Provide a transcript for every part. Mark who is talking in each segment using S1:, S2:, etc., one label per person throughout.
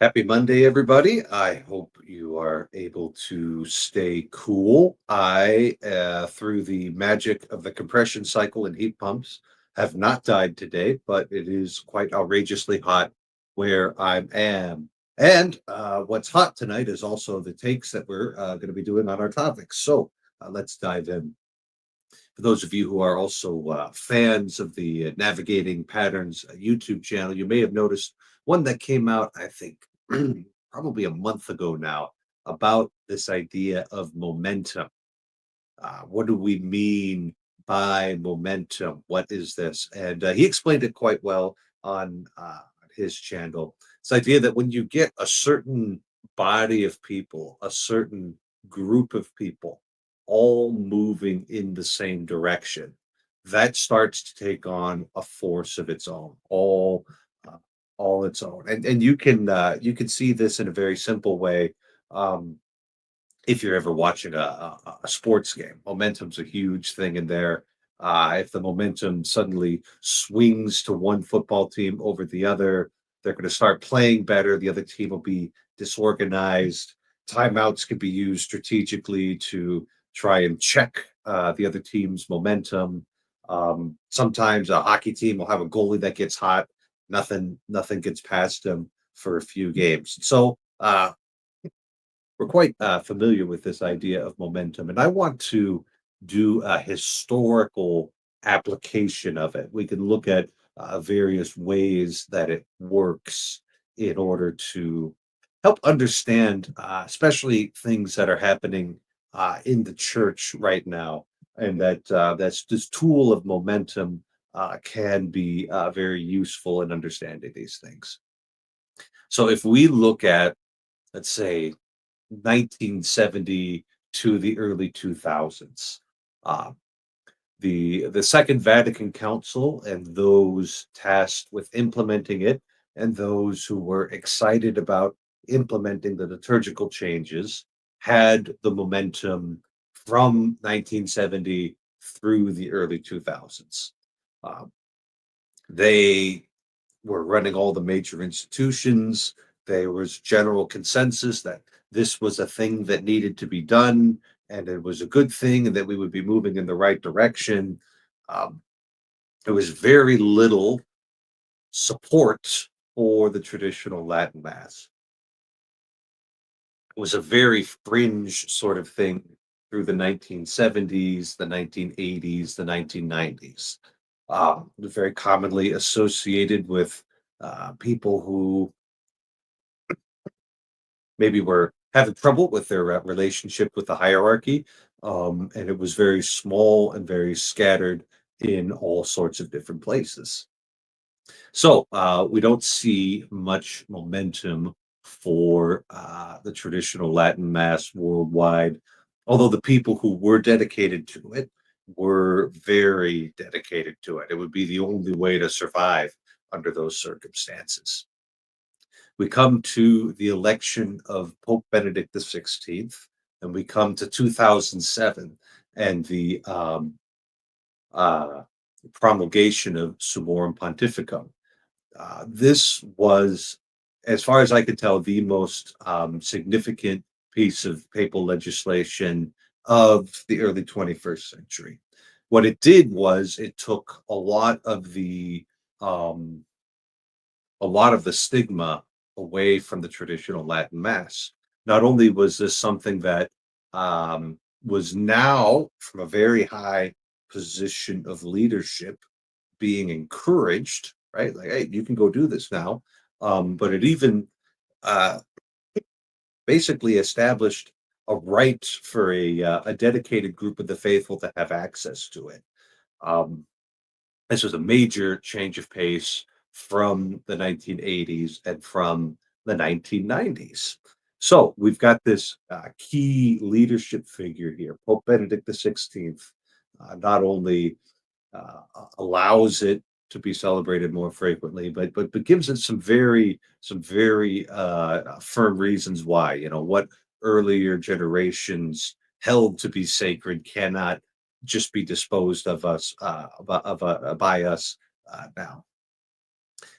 S1: Happy Monday, everybody. I hope you are able to stay cool. Through the magic of the compression cycle and heat pumps, have not died today, but it is quite outrageously hot where I am. And what's hot tonight is also the takes that we're going to be doing on our topics. So let's dive in. For those of you who are also fans of the Navigating Patterns YouTube channel, you may have noticed one that came out, I think, probably a month ago now, about this idea of momentum. What do we mean by momentum? What is this? And he explained it quite well on his channel. This idea that when you get a certain body of people, a certain group of people, all moving in the same direction, that starts to take on a force of its own, uh, all its own. And you can see this in a very simple way. Um, if you're ever watching a sports game, momentum's a huge thing in there. If the momentum suddenly swings to one football team over the other, they're going to start playing better. The other team will be disorganized. Timeouts can be used strategically to try and check the other team's momentum. Sometimes a hockey team will have a goalie that gets hot. Nothing gets past them for a few games. So we're quite familiar with this idea of momentum, and I want to do a historical application of it. We can look at various ways that it works in order to help understand, especially things that are happening in the church right now, and that's this tool of momentum can be very useful in understanding these things. So, if we look at, let's say, 1970 to the early 2000s. Uh, the Second Vatican Council and those tasked with implementing it, and those who were excited about implementing the liturgical changes, had the momentum from 1970 through the early 2000s. Uh, they were running all the major institutions. There was general consensus that this was a thing that needed to be done, and it was a good thing, and that we would be moving in the right direction. Um, there was very little support for the traditional Latin Mass. It was a very fringe sort of thing through the 1970s, the 1980s, the 1990s. It was very commonly associated with people who maybe were having trouble with their relationship with the hierarchy. And it was very small and very scattered in all sorts of different places. So we don't see much momentum for the traditional Latin Mass worldwide, although the people who were dedicated to it were very dedicated to it. It would be the only way to survive under those circumstances. We come to the election of Pope Benedict the 16th, and we come to 2007 and the uh, promulgation of Summorum Pontificum. This was, as far as I could tell, the most significant piece of papal legislation of the early 21st century. What it did was it took um, a lot of the stigma away from the traditional Latin Mass. Not only was this something that was now, from a very high position of leadership, being encouraged, right? Like, hey, you can go do this now. But it even uh, basically established a right for a dedicated group of the faithful to have access to it. Um, this was a major change of pace from the 1980s and from the 1990s. So we've got this key leadership figure here, Pope Benedict the 16th, not only allows it to be celebrated more frequently, but gives it some very firm reasons why. You know what earlier generations held to be sacred cannot just be disposed of us by us now.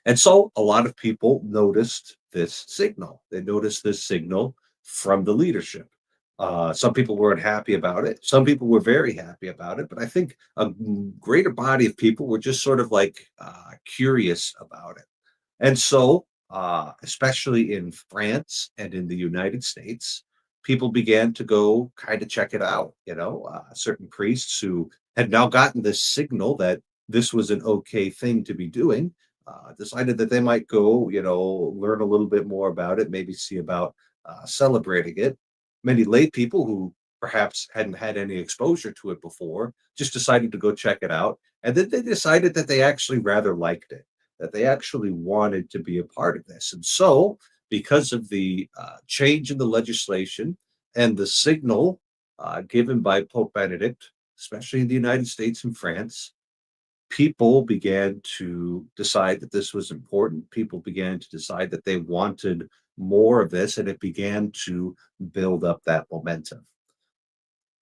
S1: And so a lot of people noticed this signal. They noticed this signal from the leadership. Some people weren't happy about it. Some people were very happy about it. But I think a greater body of people were just sort of like curious about it. And so, especially in France and in the United States, people began to go kind of check it out. Certain priests who had now gotten this signal that this was an okay thing to be doing, decided that they might go, learn a little bit more about it, maybe see about celebrating it. Many lay people who perhaps hadn't had any exposure to it before just decided to go check it out. And then they decided that they actually rather liked it, that they actually wanted to be a part of this. And so, because of the change in the legislation and the signal given by Pope Benedict, especially in the United States and France, people began to decide that this was important. People began to decide that they wanted more of this, and it began to build up that momentum.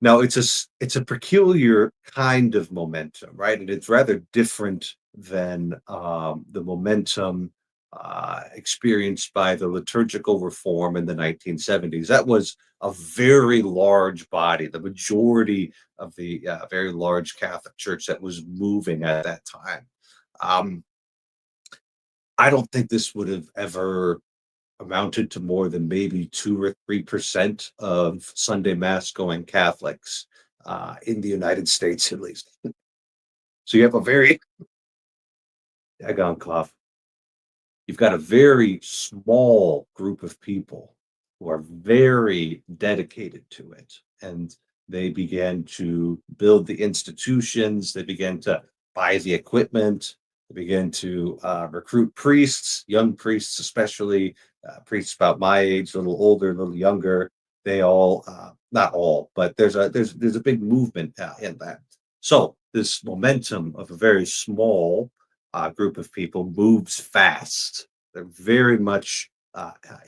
S1: Now it's a peculiar kind of momentum, right? And it's rather different than the momentum experienced by the liturgical reform in the 1970s. That was a very large body, the majority of the very large Catholic Church that was moving at that time. Um, I don't think this would have ever amounted to more than maybe 2 or 3% of Sunday Mass going Catholics in the United States, at least. So you have a very daggone cough. You've got a very small group of people who are very dedicated to it, and they began to build the institutions. They began to buy the equipment. They began to recruit priests, young priests, especially priests about my age, a little older, a little younger. They all, not all, but there's a big movement in that. So this momentum of a very small group of people moves fast. They're very much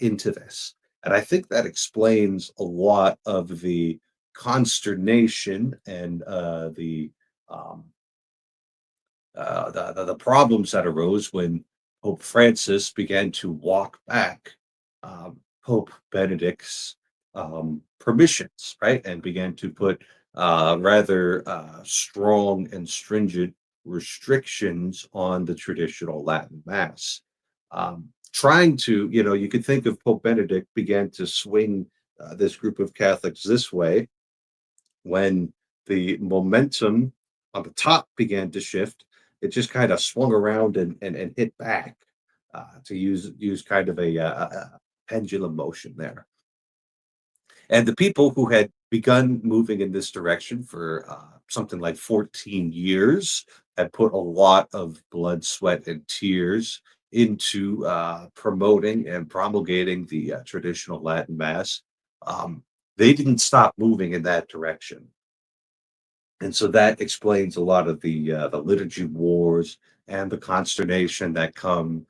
S1: into this. And I think that explains a lot of the consternation and um, the problems that arose when Pope Francis began to walk back Pope Benedict's permissions, right, and began to put rather strong and stringent restrictions on the traditional Latin Mass. Trying to, you could think of Pope Benedict began to swing this group of Catholics this way when the momentum on the top began to shift. It just kind of swung around and hit back to use kind of a pendulum motion there. And the people who had begun moving in this direction for something like 14 years had put a lot of blood, sweat, and tears into promoting and promulgating the traditional Latin Mass. They didn't stop moving in that direction. And so that explains a lot of the liturgy wars and the consternation that come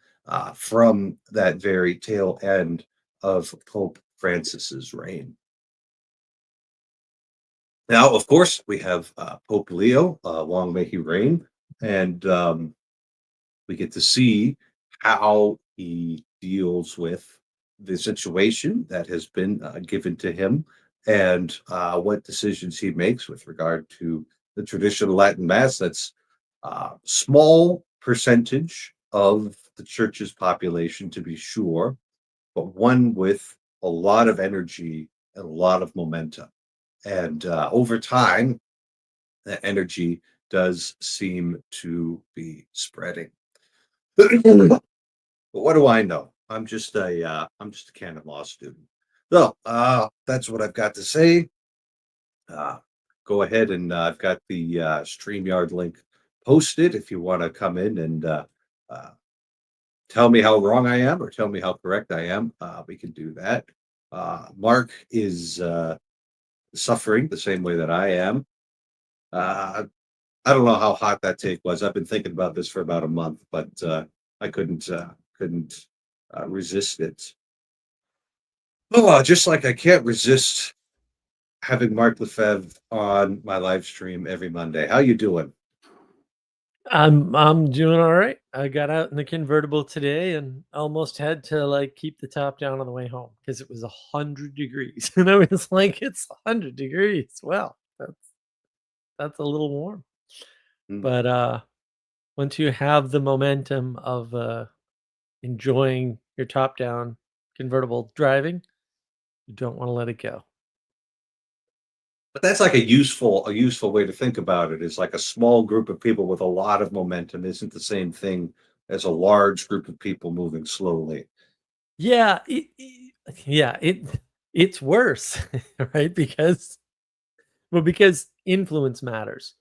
S1: from that very tail end of Pope Francis's reign. Now, of course, we have Pope Leo, long may he reign, and we get to see how he deals with the situation that has been given to him and what decisions he makes with regard to the traditional Latin Mass. That's a small percentage of the church's population, to be sure, but one with a lot of energy and a lot of momentum. And over time, that energy does seem to be spreading. But what do I know? I'm just a canon law student. So that's what I've got to say. Uh, Go ahead and I've got the StreamYard link posted if you want to come in and uh, tell me how wrong I am or tell me how correct I am. We can do that. Mark is suffering the same way that I am. Uh, I don't know how hot that take was. I've been thinking about this for about a month, but I couldn't resist it. Oh, just like I can't resist having Mark Lefebvre on my live stream every Monday. How you doing?
S2: I'm doing all right. I got out in the convertible today and almost had to like keep the top down on the way home because it was 100 degrees. And I was like, it's 100 degrees. Well, that's a little warm.
S1: Mm.
S2: But once you have the momentum of enjoying your top down convertible driving, you don't want to let it go.
S1: But that's like a useful way to think about it. Is like a small group of people with a lot of momentum isn't the same thing as a large group of people moving slowly.
S2: Yeah, yeah, it's worse, right? Because influence matters.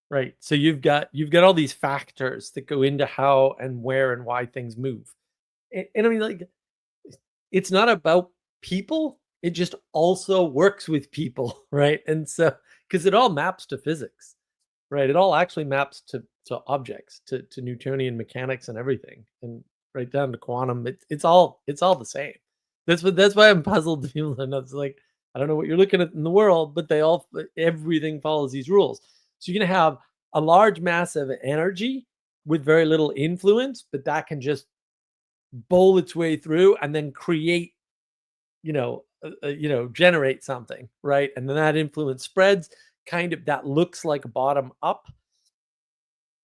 S2: Right. So you've got all these factors that go into how and where and why things move. And I mean, like, it's not about people. It just also works with people, right? And so because it all maps to physics, right? It all actually maps to objects, to Newtonian mechanics and everything, and right down to quantum. It's all the same. That's why I'm puzzled to people that know it's like I don't know what you're looking at in the world, but everything follows these rules. So you're gonna have a large mass of energy with very little influence, but that can just bowl its way through and then create, generate something, right? And then that influence spreads. Kind of that looks like bottom up.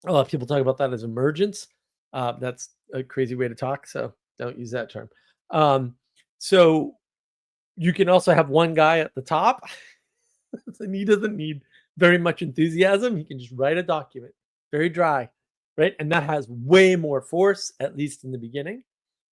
S2: A lot of people talk about that as emergence. That's a crazy way to talk, so don't use that term. Um, so you can also have one guy at the top, and he doesn't need very much enthusiasm. He can just write a document, very dry, right? And that has way more force, at least in the beginning.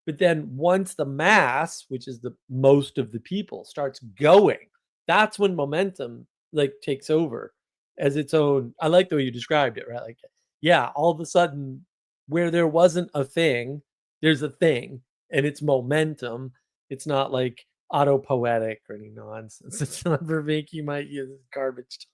S2: But then once the mass, which is the most of the people, starts going, that's when momentum like takes over as its own. I like the way you described it, right? Like, yeah, all of a sudden, where there wasn't a thing, there's a thing, and it's momentum. It's not like autopoetic or any nonsense. It's not verbiage you might use garbage.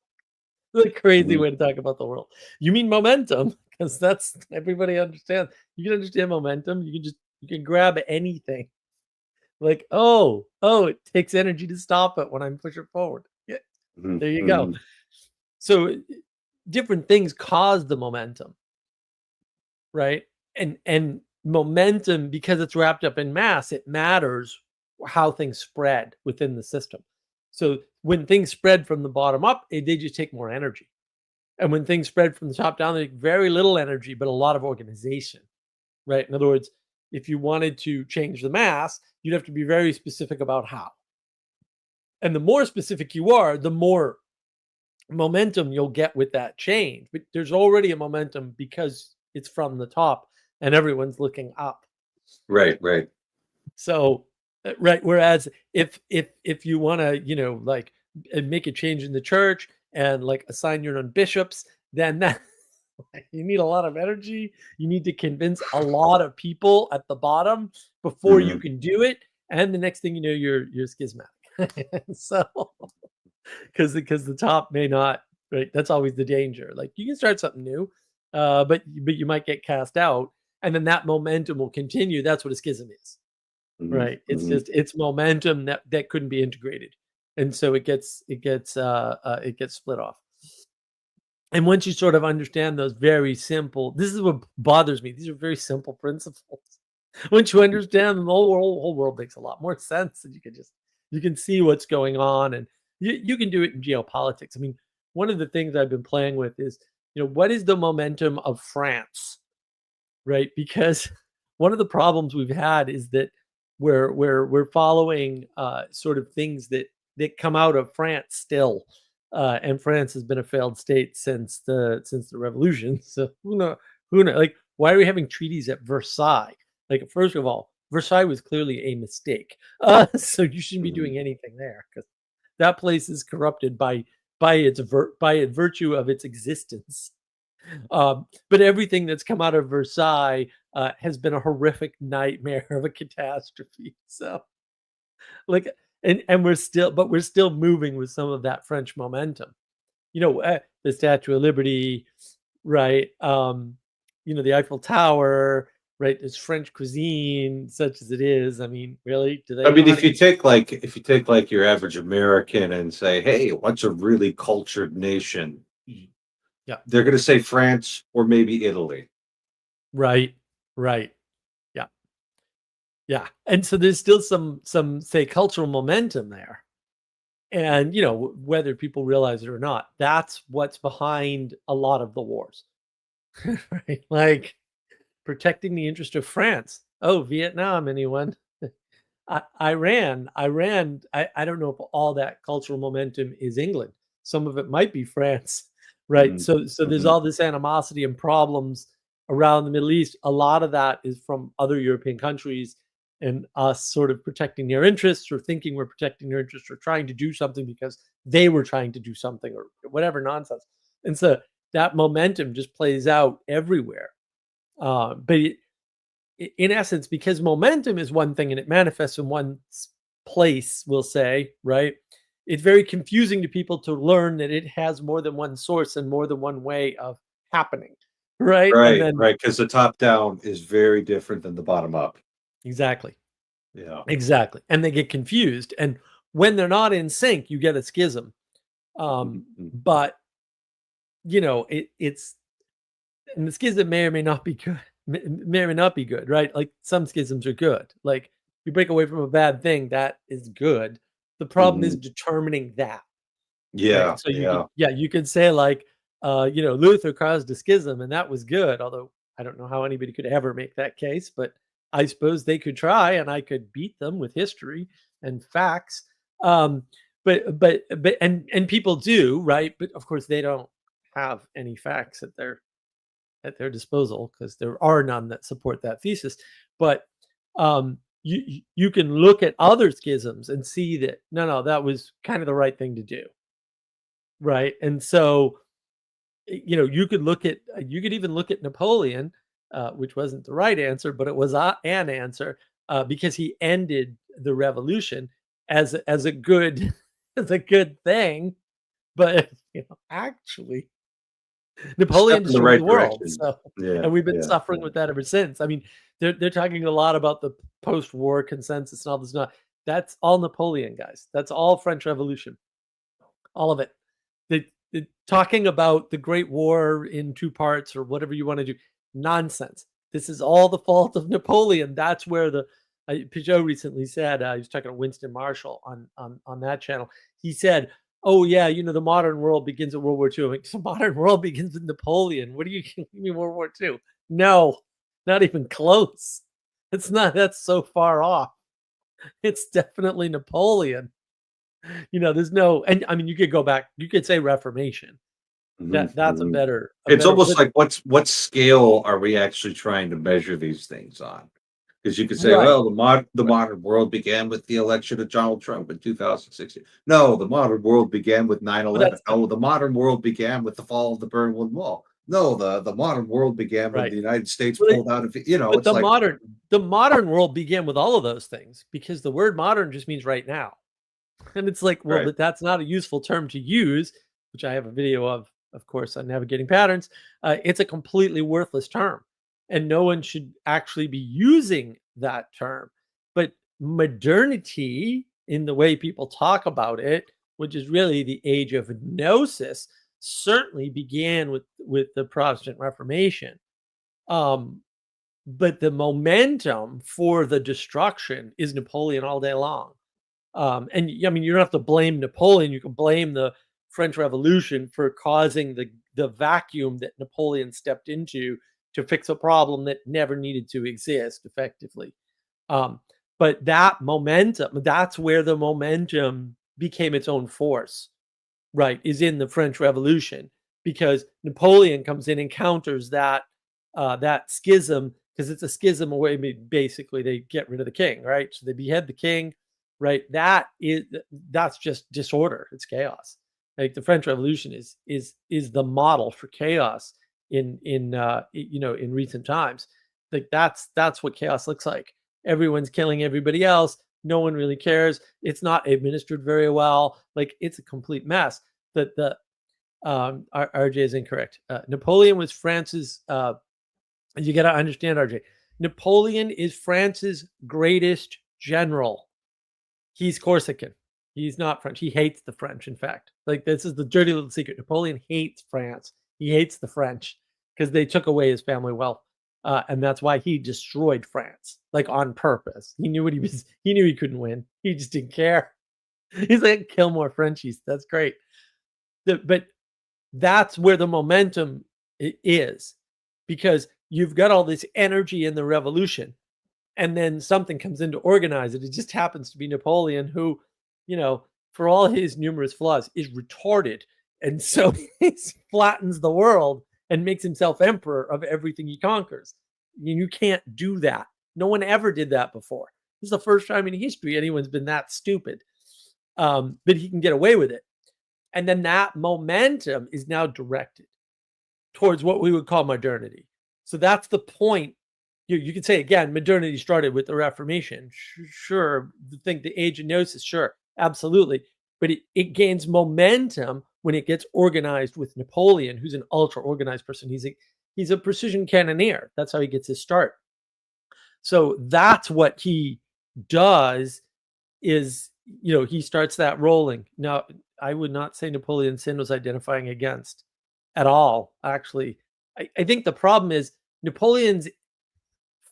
S2: The crazy
S1: Mhm.
S2: way to talk about the world. You mean momentum, because that's everybody understands. You can understand momentum. You can grab anything. Like, oh, it takes energy to stop it when I'm pushing forward. Yeah,
S1: Mhm.
S2: there you go.
S1: Mhm.
S2: So different things cause the momentum, right? And momentum, because it's wrapped up in mass, it matters how things spread within the system. So when things spread from the bottom up, they just take more energy. And when things spread from the top down, they take very little energy, but a lot of organization, right? In other words, if you wanted to change the mass, you'd have to be very specific about how. And the more specific you are, the more momentum you'll get with that change. But there's already a momentum because it's from the top and everyone's looking up.
S1: Right, right.
S2: So, right. Whereas if you want to, like make a change in the church and like assign your own bishops, then that you need a lot of energy. You need to convince a lot of people at the bottom before you
S1: Mhm.
S2: can do it. And the next thing you know, you're schismatic. So because the top may not, right. That's always the danger. Like you can start something new, but you might get cast out, and then that momentum will continue. That's what a schism is.
S1: Mhm.
S2: Right.
S1: Mhm.
S2: It's momentum that couldn't be integrated. And so it gets split off. And once you sort of understand those very simple, this is what bothers me. These are very simple principles. Once you understand them, the whole world makes a lot more sense, and you can see what's going on, and you can do it in geopolitics. I mean, one of the things I've been playing with is, what is the momentum of France, right? Because one of the problems we've had is that we're following sort of things that come out of France still, and France has been a failed state since the revolution. So who know? Like, why are we having treaties at Versailles? Like, first of all, Versailles was clearly a mistake, so you shouldn't be
S1: Mhm.
S2: doing anything there because that place is corrupted by virtue of its existence. But everything that's come out of Versailles has been a horrific nightmare of a catastrophe. So, like, and we're still moving with some of that French momentum. The Statue of Liberty, right? The Eiffel Tower, right? It's French cuisine, such as it is. I mean, really, do
S1: I
S2: they know
S1: mean,
S2: how to eat?
S1: if you take like your average American and say, "Hey, what's a really cultured nation?"
S2: Yeah.
S1: they're going to say France or maybe Italy.
S2: Right. Right. Yeah. Yeah. And so there's still some say cultural momentum there. And whether people realize it or not, that's what's behind a lot of the wars. Right? Like protecting the interest of France. Oh, Vietnam, anyone? Iran. I don't know if all that cultural momentum is England. Some of it might be France, right?
S1: Mhm,
S2: So there's
S1: mhm.
S2: all this animosity and problems around the Middle East. A lot of that is from other European countries and us sort of protecting their interests or thinking we're protecting their interests or trying to do something because they were trying to do something or whatever nonsense. And so that momentum just plays out everywhere. But in essence, because momentum is one thing and it manifests in one place, we'll say, right? It's very confusing to people to learn that it has more than one source and more than one way of happening, right? And
S1: Right,
S2: then
S1: right, because the top down is very different than the bottom up.
S2: exactly,
S1: Yeah.
S2: exactly, and they get confused. And when they're not in sync, you get a schism.
S1: Mhm, mhm.
S2: But it's and the schism may or may not be good. May or may not be good, right? Like some schisms are good. Like you break away from a bad thing, that is good. The problem is
S1: Mhm.
S2: determining that, right?
S1: Yeah,
S2: So you could,
S1: yeah.
S2: yeah, you could say like, Luther caused a schism and that was good. Although I don't know how anybody could ever make that case, but I suppose they could try, and I could beat them with history and facts. Um, but and people do, right? But of course they don't have any facts at their disposal because there are none that support that thesis. But you can look at other schisms and see that no, that was kind of the right thing to do, right? And so you could even look at Napoleon, which wasn't the right answer, but it was an answer because he ended the revolution as a good as a good thing, but actually
S1: Step
S2: Napoleon
S1: in the
S2: destroyed
S1: right
S2: the world,
S1: direction.
S2: so
S1: Yeah,
S2: and we've been
S1: yeah,
S2: suffering
S1: yeah.
S2: with that ever since. I mean, they're talking a lot about the post-war consensus and all this not that's all Napoleon, guys. That's all French Revolution, all of it. The talking about the Great War in 2 parts or whatever you wanna do, nonsense. This is all the fault of Napoleon. That's where Peugeot recently said, he was talking to Winston Marshall on that channel. He said, "Oh, yeah, the modern world begins at World War II." I'm like, "The modern world begins with Napoleon. What do you mean World War II?" No, not even close. It's not that's so far off. It's definitely Napoleon. There's no and I mean, you could go back, you could say Reformation.
S1: Mhm,
S2: That's a
S1: mhm.
S2: better a
S1: It's
S2: better
S1: almost
S2: but
S1: like what scale are we actually trying to measure these things on? Because you could say,
S2: right,
S1: well, the
S2: right.
S1: modern world began with the election of Donald Trump in 2016. No, the modern world began with nine
S2: But
S1: eleven.
S2: that's
S1: No, the modern world began with the fall of the Berlin Wall. No, the modern world began when
S2: right.
S1: the United States
S2: But
S1: pulled out of
S2: but
S1: it's like
S2: the modern world began with all of those things because the word modern just means right now. And it's like, well,
S1: right,
S2: but that's not a useful term to use, which I have a video of course, on navigating patterns. It's a completely worthless term, and no one should actually be using that term. But modernity, in the way people talk about it, which is really the age of gnosis, certainly began with the Protestant Reformation. Um, but the momentum for the destruction is Napoleon all day long. I mean, you don't have to blame Napoleon. You can blame the French Revolution for causing the vacuum that Napoleon stepped into to fix a problem that never needed to exist effectively. Um, but that momentum, that's where the momentum became its own force, right? Is in the French Revolution because Napoleon comes in and counters that schism because it's a schism away. Basically, they get rid of the king, right? So they behead the king, right? That's just disorder. It's chaos. Like the French Revolution is the model for chaos in recent times. Like that's what chaos looks like. Everyone's killing everybody else. No one really cares. It's not administered very well. Like it's a complete mess. The RJ is incorrect. Napoleon was France's you got to understand, RJ. Napoleon is France's greatest general. He's Corsican. He's not French. He hates the French, in fact. Like, this is the dirty little secret. Napoleon hates France. He hates the French because they took away his family wealth. And that's why he destroyed France, like on purpose. He knew what he was. He knew he couldn't win. He just didn't care. He's like, kill more Frenchies. That's great. But that's where the momentum is, because you've got all this energy in the revolution, and then something comes in to organize it. It just happens to be Napoleon, who, for all his numerous flaws, is retarded. And so he flattens the world and makes himself emperor of everything he conquers. You can't do that. No one ever did that before. This is the first time in history anyone's been that stupid. But he can get away with it. And then that momentum is now directed towards what we would call modernity. So that's the point. You could say, again, modernity started with the Reformation. Sure. Think the age of Gnosis. Sure. Absolutely. But it gains momentum when it gets organized with Napoleon, who's an ultra organized person. He's a precision cannoneer. That's how he gets his start. So that's what he does, is, he starts that rolling. Now, I would not say Napoleon's sin was identifying against at all, actually. I think the problem is Napoleon's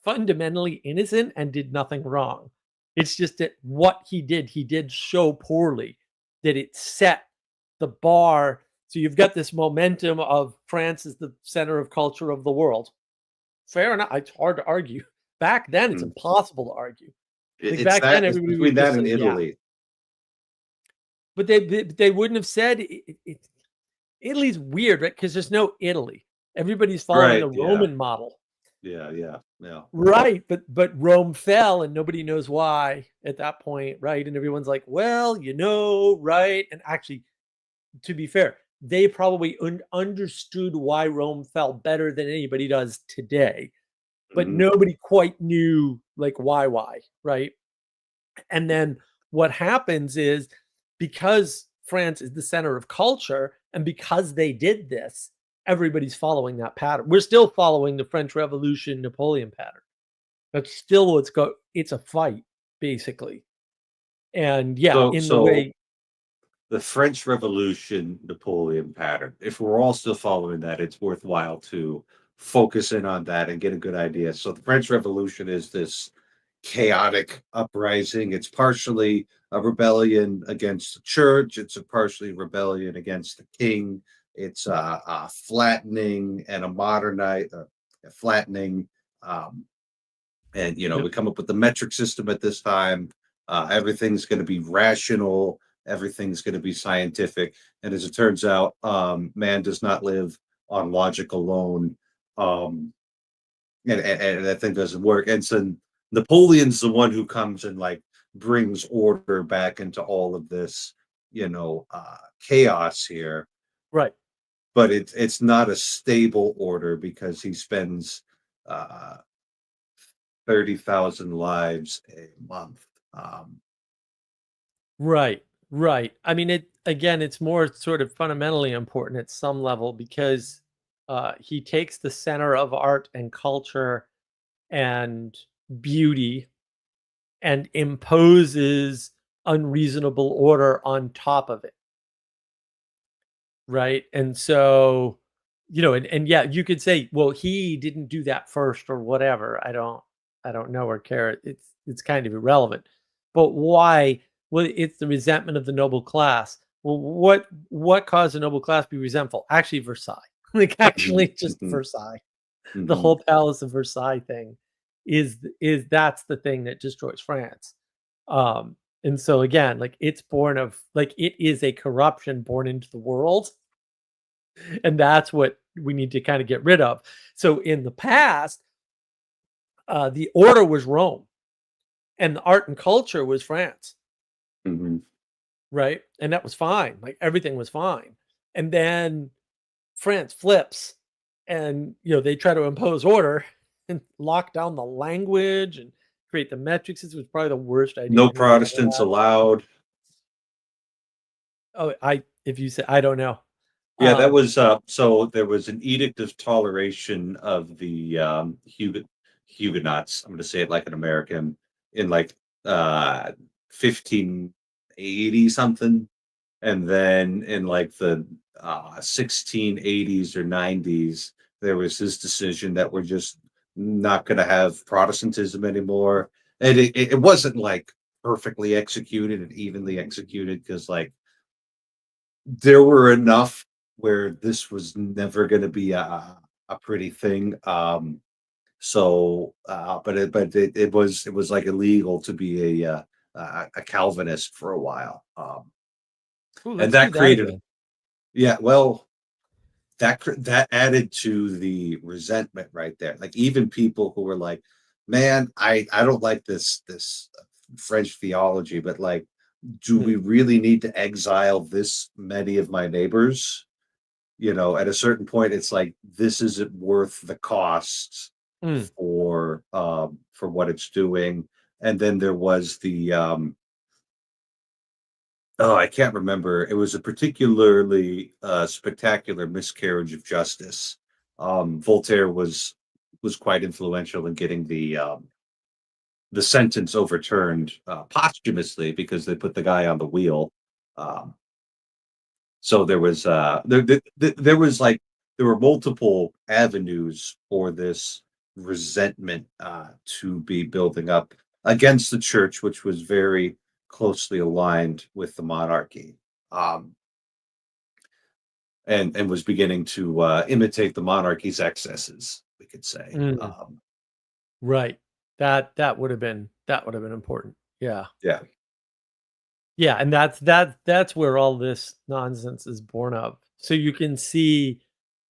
S2: fundamentally innocent and did nothing wrong. It's just that what he did so poorly that it set the bar. So you've got this momentum of France as the center of culture of the world. Fair enough. It's hard to argue. Back then, it's impossible to argue.
S1: It's
S2: back then,
S1: it's
S2: everybody
S1: between
S2: would
S1: that
S2: just
S1: and
S2: say, yeah.
S1: Italy.
S2: But they wouldn't have said Italy's weird, right? Because there's no Italy. Everybody's following the Roman model.
S1: Yeah.
S2: Right, but Rome fell, and nobody knows why at that point, right? And everyone's like, well, right? And actually, to be fair, they probably understood why Rome fell better than anybody does today, but nobody quite knew like why, right? And then what happens is, because France is the center of culture, and because they did this, everybody's following that pattern. We're still following the French Revolution, Napoleon pattern. That's still what's it's a fight, basically. And the way
S1: the French Revolution, Napoleon pattern, if we're all still following that, it's worthwhile to focus in on that and get a good idea. So the French Revolution is this chaotic uprising. It's partially a rebellion against the church. It's a partially rebellion against the king. It's a flattening and a modernize, flattening. And we come up with the metric system at this time. Everything's going to be rational. Everything's going to be scientific. And as it turns out, man does not live on logic alone. And that thing doesn't work. And so Napoleon's the one who comes and like brings order back into all of this, chaos here.
S2: Right.
S1: But it's not a stable order, because he spends 30,000 lives a month.
S2: Right. I mean, it's more sort of fundamentally important at some level, because he takes the center of art and culture and beauty and imposes unreasonable order on top of it. Right. And so, and yeah, you could say, well, he didn't do that first or whatever. I don't know or care. It's kind of irrelevant. But why? Well, it's the resentment of the noble class. Well, what caused the noble class to be resentful? Actually, Versailles. Just Versailles. The whole Palace of Versailles thing is that's the thing that destroys France. And so again, like, it's born of, like, it is a corruption born into the world. And that's what we need to kind of get rid of. So in the past, the order was Rome, and the art and culture was France. Right. And that was fine. Like, everything was fine. And then France flips, and, they try to impose order and lock down the language and create the metric system. Was probably the worst idea.
S1: No Protestants allowed.
S2: Oh, if you say, I don't know.
S1: Yeah, that was so there was an edict of toleration of the Huguenots. I'm going to say it like an American, in like 1580 something. And then in like the 1680s or 90s, there was this decision that we're just not going to have Protestantism anymore. And it wasn't like perfectly executed and evenly executed because like there were enough where this was never going to be a pretty thing. But it was like illegal to be a Calvinist for a while.
S2: Ooh,
S1: And
S2: let's do
S1: that
S2: that
S1: created,
S2: again.
S1: yeah, well, that added to the resentment right there. Like even people who were like, "Man, I don't like this French theology, but like, do
S2: Mm,
S1: we really need to exile this many of my neighbors?" You know, at a certain point, it's like this isn't worth the cost
S2: mm,
S1: for what it's doing. And then there was the oh, I can't remember. It was a particularly spectacular miscarriage of justice. Voltaire was quite influential in getting the sentence overturned posthumously because they put the guy on the wheel. Um, so there was like there were multiple avenues for this resentment to be building up against the church, which was very closely aligned with the monarchy. Um, and was beginning to imitate the monarchy's excesses, we could say.
S2: mm. Right. That would have been important. Yeah.
S1: Yeah.
S2: Yeah, and that's where all this nonsense is born of. So you can see,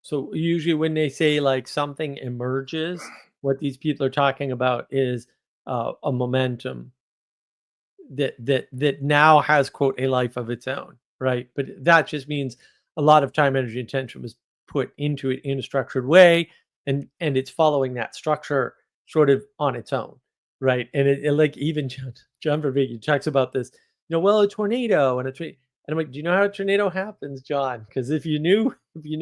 S2: so usually when they say like something emerges, what these people are talking about is a momentum that now has, quote, a life of its own, right? But that just means a lot of time, energy, and attention was put into it in a structured way, and it's following that structure sort of on its own, right? And it like even John Vervaeke talks about this, well, a tornado and and I'm like, do you know how a tornado happens, John? Because if you knew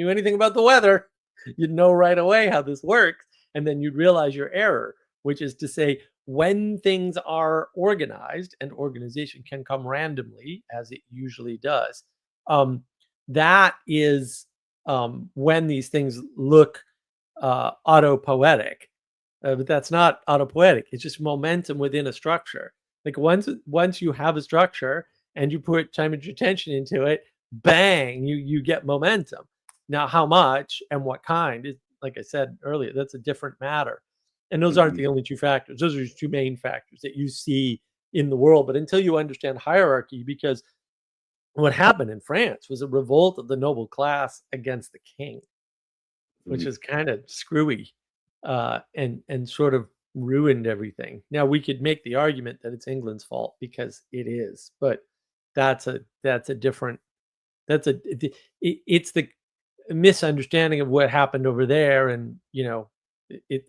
S2: anything about the weather, you'd know right away how this works, and then you'd realize your error, which is to say, when things are organized, and organization can come randomly as it usually does, um, that is when these things look autopoetic. But that's not autopoetic. It's just momentum within a structure. Like once you have a structure and you put time and attention into it, bang, you get momentum. Now, how much and what kind is, like I said earlier, that's a different matter. And those aren't
S1: Mhm.
S2: the only two factors. Those are just two main factors that you see in the world. But until you understand hierarchy, because what happened in France was a revolt of the noble class against the king, which
S1: Mhm.
S2: is kind of screwy, and sort of ruined everything. Now we could make the argument that it's England's fault because it is, but that's a different that's a it's the misunderstanding of what happened over there, and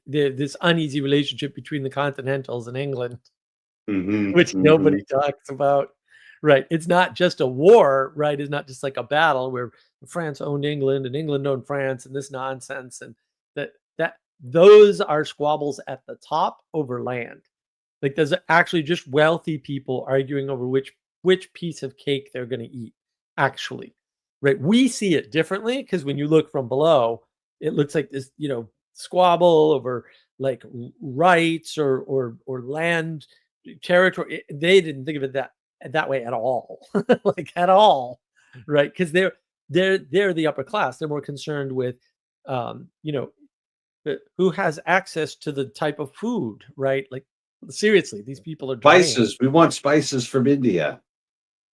S2: this uneasy relationship between the Continentals and England,
S1: Mhm.
S2: which nobody
S1: Mhm.
S2: talks about. Right. It's not just a war, right? It's not just like a battle where France owned England and England owned France and this nonsense. And that those are squabbles at the top over land. Like there's actually just wealthy people arguing over which piece of cake they're going to eat, actually. Right. We see it differently because when you look from below, it looks like this, squabble over like rights or land territory. They didn't think of it that way at all, like at all, right? Because they're the upper class. They're more concerned with, um, you know, who has access to the type of food, right? Like seriously, these people are drained.
S1: Spices. We want spices from India.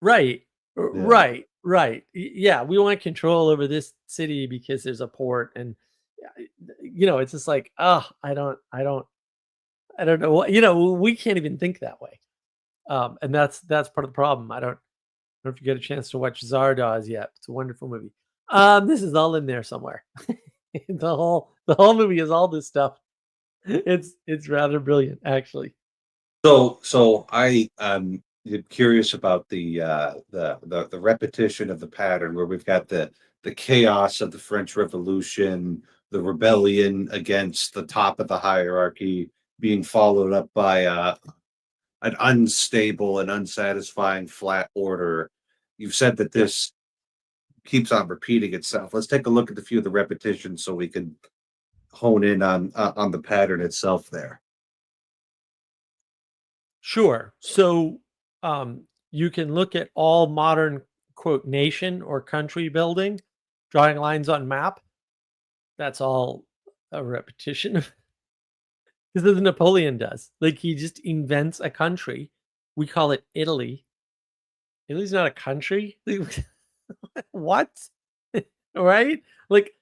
S2: Right.
S1: Yeah.
S2: Right. Yeah, we want control over this city because there's a port, and it's just like, oh, I don't know what, we can't even think that way. And that's part of the problem. I don't know if you get a chance to watch Zardoz yet. It's a wonderful movie. This is all in there somewhere. The whole movie is all this stuff. It's rather brilliant, actually.
S1: So I curious about the repetition of the pattern where we've got the chaos of the French Revolution, the rebellion against the top of the hierarchy being followed up by an unstable and unsatisfying flat order. you've said that
S2: Yeah.
S1: this keeps on repeating itself. Let's take a look at a few of the repetitions so we can hone in on the pattern itself there.
S2: Sure. So you can look at all modern quote nation or country building, drawing lines on map. That's all a repetition of this is Napoleon does. Like he just invents a country. We call it Italy. Italy's not a country. What? Right? Like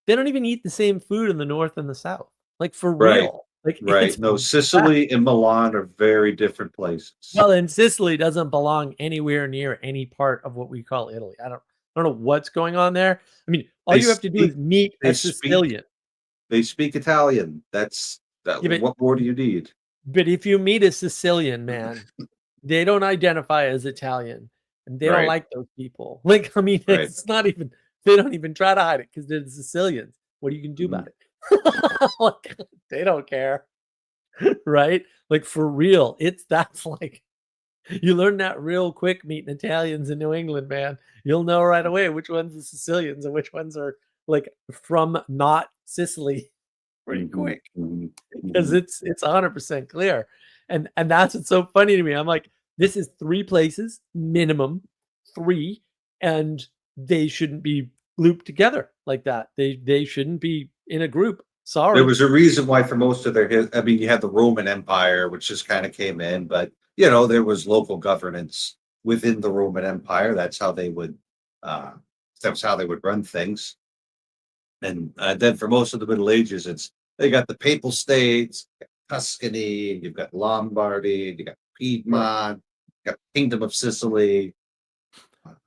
S2: they don't even eat the same food in the north and the south. Like for
S1: Right,
S2: real. Like
S1: right.
S2: it's
S1: No, Sicily and Milan are very different places.
S2: well, and Sicily doesn't belong anywhere near any part of what we call Italy. I don't know what's going on there. I mean, all
S1: They
S2: you have to do is
S1: speak
S2: meet
S1: they
S2: a
S1: speak
S2: Sicilian.
S1: they speak Italian. That's that.
S2: Yeah,
S1: What more do you need?
S2: but if you meet a Sicilian man, they don't identify as Italian, and they don't
S1: Right,
S2: like those people. Like, I mean,
S1: right.
S2: it's not even they don't even try to hide it because 'cause they're the Sicilians. What are you gonna do
S1: Mhm.
S2: about it? Like, they don't care, right? Like, for real, that's like you learn that real quick meeting Italians in New England, man. You'll know right away which ones are Sicilians and which ones are, like, from not Sicily pretty
S1: Mhm,
S2: quick.
S1: mhm,
S2: 'Cause
S1: mhm.
S2: it's 100% clear, and that's what's so funny to me. I'm like, "This is 3 places, minimum, 3, and they shouldn't be looped together like that. They shouldn't be in a group.
S1: There
S2: Sorry."
S1: was a reason why for most of I mean, you had the Roman Empire, which just kind of came in, but you know, there was local governance within the Roman Empire. Uh, that's how they would run things. And then for most of the Middle Ages, they got the Papal States, Tuscany, you've got Lombardy, you got
S2: Right.
S1: Piedmont, you got Kingdom of Sicily.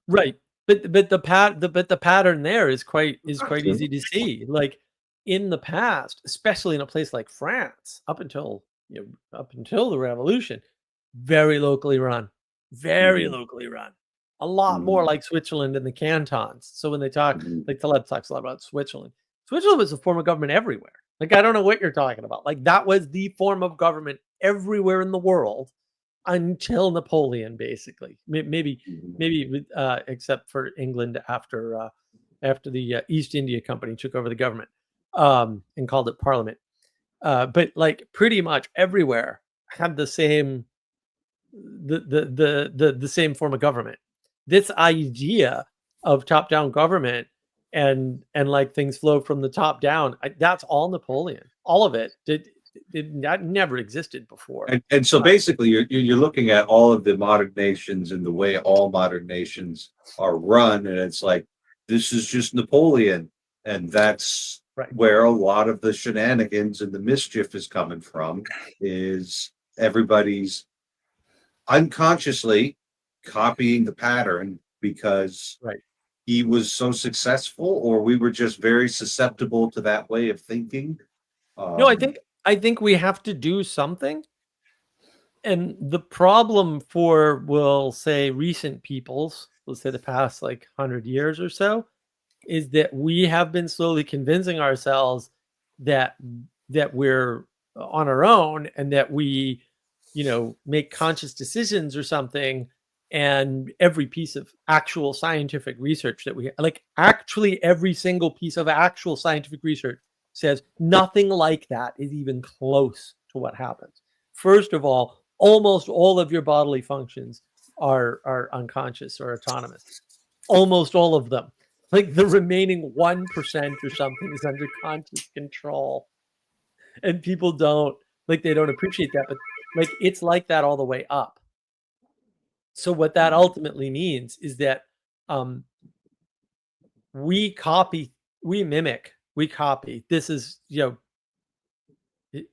S2: Right. But the pattern there is quite easy to see. Like, in the past, especially in a place like France, up until the revolution, very locally run. Very
S1: Mhm,
S2: locally run. A lot more
S1: mhm,
S2: like Switzerland and the cantons. So when they talk
S1: mhm,
S2: like Taleb talks a lot about Switzerland. Switzerland was a form of government everywhere. Like, I don't know what you're talking about. Like, that was the form of government everywhere in the world until Napoleon, basically.
S1: mhm.
S2: Maybe with, except for England after the East India Company took over the government and called it Parliament. But like pretty much everywhere had the same form of government. This idea of top down government and like things flow from the top down. That's all Napoleon. All of it did that never existed before.
S1: And so basically, you're looking at all of the modern nations and the way all modern nations are run, and it's like this is just Napoleon, and that's
S2: Right.
S1: where a lot of the shenanigans and the mischief is coming from. Is everybody's unconsciously copying the pattern because
S2: Right.
S1: he was so successful, or we were just very susceptible to that way of thinking.
S2: No,
S1: Um,
S2: I think we have to do something. And the problem for, we'll say, recent peoples, let's say the past like 100 years or so, is that we have been slowly convincing ourselves that we're on our own and that we, make conscious decisions or something. And every piece of actual scientific research that we like, actually, every single piece of actual scientific research says nothing like that is even close to what happens. First of all, almost all of your bodily functions are unconscious or autonomous. Almost all of them. Like the remaining 1% or something is under conscious control. And people don't like they don't appreciate that, but like it's like that all the way up. So what that ultimately means is that um we copy, we mimic, we copy. This is,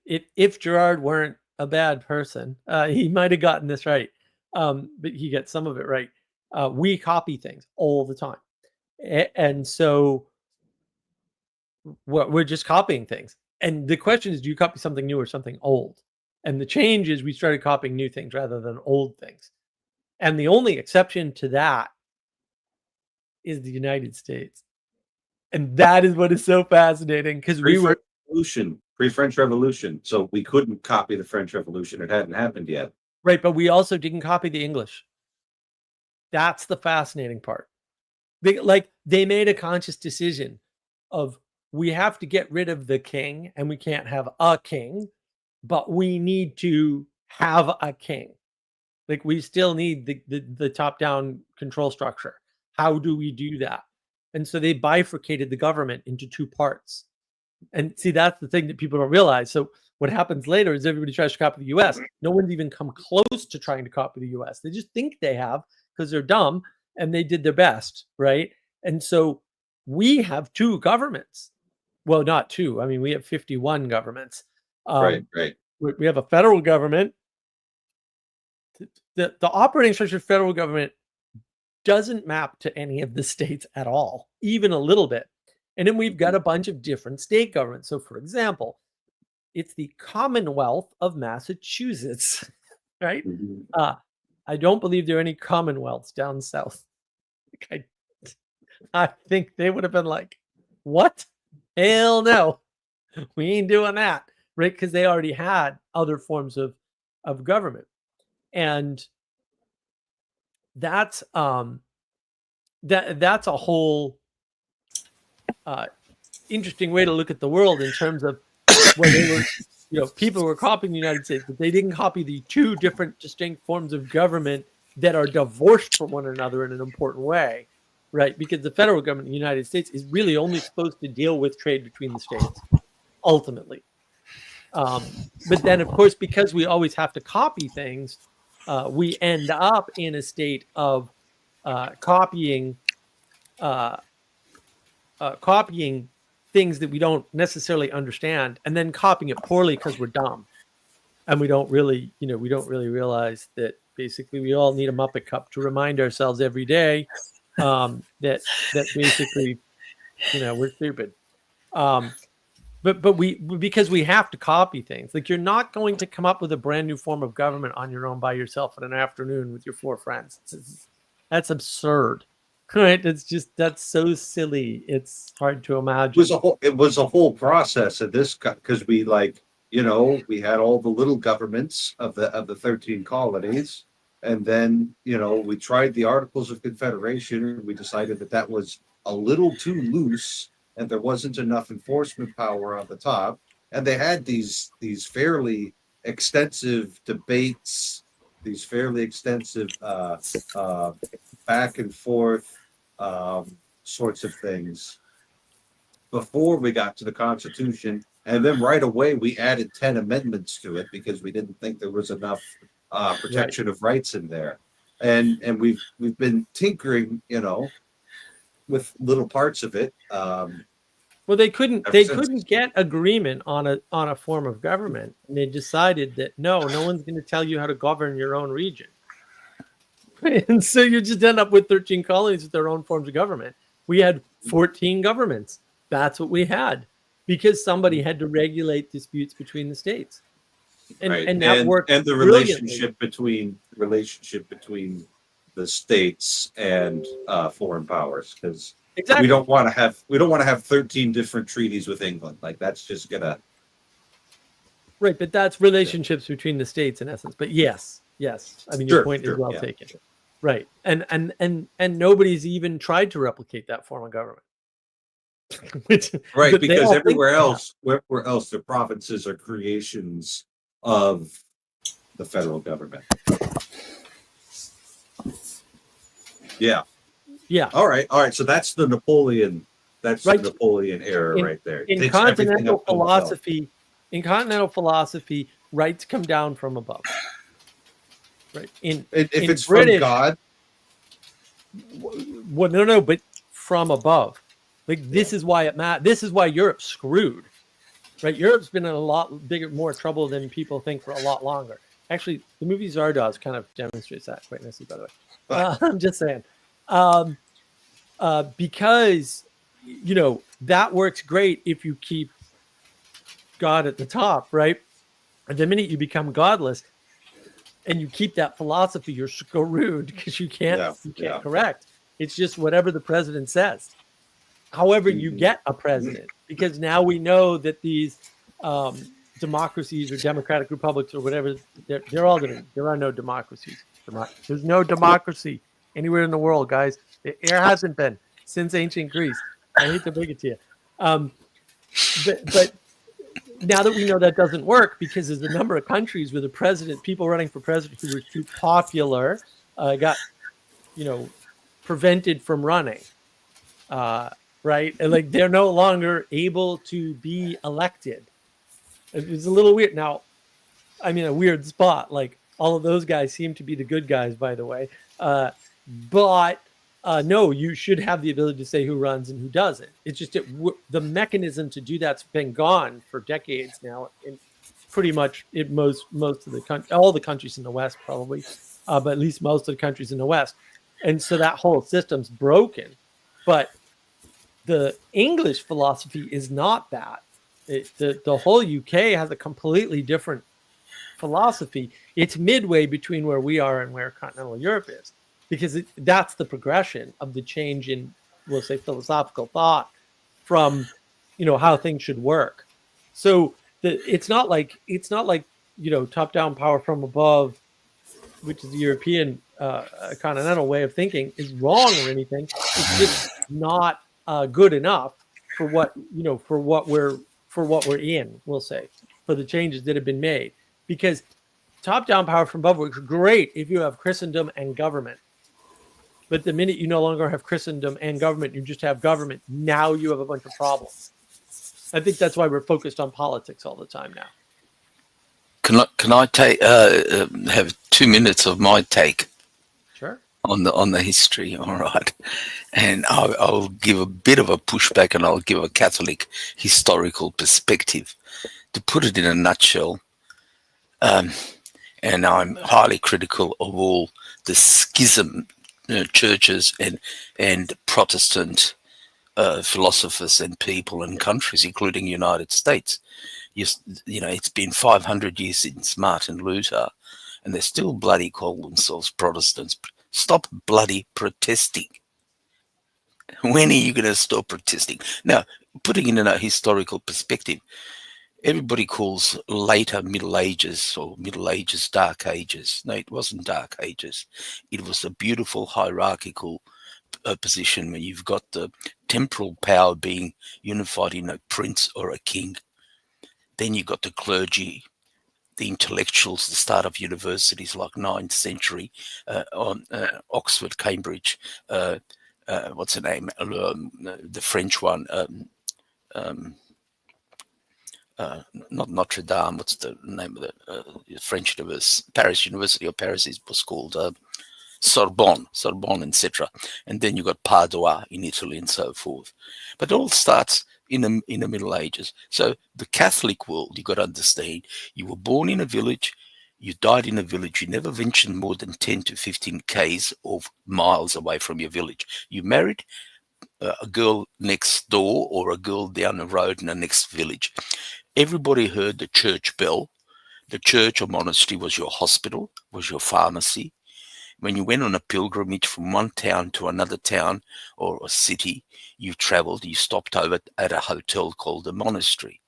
S2: if Gerard weren't a bad person, he might have gotten this right. But he gets some of it right. We copy things all the time. And so we're just copying things. And the question is, do you copy something new or something old? And the change is we started copying new things rather than old things. And the only exception to that is the United States. And that is what is so fascinating because we
S1: Pre-French
S2: were
S1: Revolution, pre-French Revolution. So we couldn't copy the French Revolution. It hadn't happened yet.
S2: right, but we also didn't copy the English. That's the fascinating part. They made a conscious decision of, we have to get rid of the king and we can't have a king, but we need to have a king. Like, we still need the top-down control structure. How do we do that? And so they bifurcated the government into two parts. And see, that's the thing that people don't realize. So what happens later is everybody tries to copy the US. No one's even come close to trying to copy the US. They just think they have because they're dumb and they did their best, right? And so we have two governments. Well, not two. I mean, we have 51 governments.
S1: Right.
S2: We have a federal government. The operating structure of federal government doesn't map to any of the states at all, even a little bit. And then we've got a bunch of different state governments. So, for example, it's the Commonwealth of Massachusetts, right? I don't believe there are any commonwealths down south. I think they would have been like, what? Hell no, we ain't doing that, right? Because they already had other forms of government. And that's that's a whole interesting way to look at the world in terms of when they were, people were copying the United States, but they didn't copy the two different distinct forms of government that are divorced from one another in an important way, right? Because the federal government in the United States is really only supposed to deal with trade between the states, ultimately. But then, of course, because we always have to copy things, we end up in a state of copying things that we don't necessarily understand, and then copying it poorly because we're dumb, and we don't really realize that basically we all need a Muppet Cup to remind ourselves every day that basically we're stupid. But because we have to copy things. Like, you're not going to come up with a brand new form of government on your own by yourself in an afternoon with your 4 friends. That's absurd, right? That's so silly. It's hard to imagine.
S1: It was a whole process of this, because we had all the little governments of the 13 colonies, and then we tried the Articles of Confederation, and we decided that was a little too loose, and there wasn't enough enforcement power on the top. And they had these fairly extensive debates, these fairly extensive back and forth sorts of things before we got to the Constitution. And then right away we added 10 amendments to it because we didn't think there was enough protection of rights in there. And we've been tinkering, with little parts of it.
S2: Well, they couldn't get agreement on a form of government, and they decided that no one's going to tell you how to govern your own region. And so you just end up with 13 colonies with their own forms of government. We had 14 governments. That's what we had, because somebody had to regulate disputes between the states. And that worked. And
S1: the relationship between the states and foreign powers, because
S2: exactly.
S1: we don't want to have 13 different treaties with England. Like, that's just gonna.
S2: Right, but that's relationships between the states in essence. But yes. I mean, your point is well taken. Sure. Right, and nobody's even tried to replicate that form of government.
S1: Right, because everywhere else the provinces are creations of the federal government. Yeah. All right. So that's the Napoleon. That's right. The Napoleon era right there.
S2: In continental philosophy, rights come down from above. Right. If
S1: it's
S2: British,
S1: from God.
S2: Well, no, but from above. Like, this is why this is why Europe's screwed. Right? Europe's been in a lot more trouble than people think for a lot longer. Actually, the movie Zardoz kind of demonstrates that quite nicely, by the way. I'm just saying. Because, that works great if you keep God at the top, right? And the minute you become godless and you keep that philosophy, you're screwed, because you can't correct. It's just whatever the president says. However, you get a president, because now we know that these democracies or democratic republics or whatever, they're all going to. There are no democracies. There's no democracy anywhere in the world, guys. There hasn't been since ancient Greece. I hate to break it to you. But now that we know that doesn't work, because there's a number of countries where the president, people running for president who were too popular, got, prevented from running. Right? And like they're no longer able to be elected. It's a little weird. Now, I'm in a weird spot. Like all of those guys seem to be the good guys, by the way. But no, you should have the ability to say who runs and who doesn't. It's just the mechanism to do that's been gone for decades now, in pretty much in most of the all the countries in the West, probably, but at least most of the countries in the West. And so that whole system's broken. But the English philosophy is not that. The whole UK has a completely different philosophy. It's midway between where we are and where continental Europe is, because that's the progression of the change in, we'll say, philosophical thought from, how things should work. So it's not like top-down power from above, which is the European continental way of thinking, is wrong or anything. It's just not good enough for what we're in, we'll say, for the changes that have been made. Because top-down power from above works great if you have Christendom and government. But the minute you no longer have Christendom and government, you just have government, now you have a bunch of problems. I think that's why we're focused on politics all the time now.
S3: Can I take have 2 minutes of my take?
S2: Sure.
S3: On the history, all right, and I'll give a bit of a pushback, and I'll give a Catholic historical perspective. To put it in a nutshell, and I'm highly critical of all the schism churches and Protestant philosophers and people and countries, including the United States. It's been 500 years since Martin Luther, and they still bloody call themselves Protestants. Stop bloody protesting. When are you going to stop protesting? Now, putting it in a historical perspective, everybody calls later Middle Ages or Middle Ages Dark Ages. No, it wasn't Dark Ages. It was a beautiful hierarchical position where you've got the temporal power being unified in a prince or a king. Then you've got the clergy, the intellectuals, the start of universities like 9th century, Oxford, Cambridge, what's the name? The French one, not Notre Dame. What's the name of the French university? Paris University, or Paris was called Sorbonne, etc. And then you got Padua in Italy and so forth. But it all starts in the Middle Ages. So the Catholic world, you got to understand, you were born in a village, you died in a village, you never ventured more than 10 to 15 k's or miles away from your village. You married a girl next door or a girl down the road in the next village. Everybody heard the church bell. The church or monastery was your hospital, was your pharmacy. When you went on a pilgrimage from one town to another town or a city, you traveled, you stopped over at a hotel called a monastery.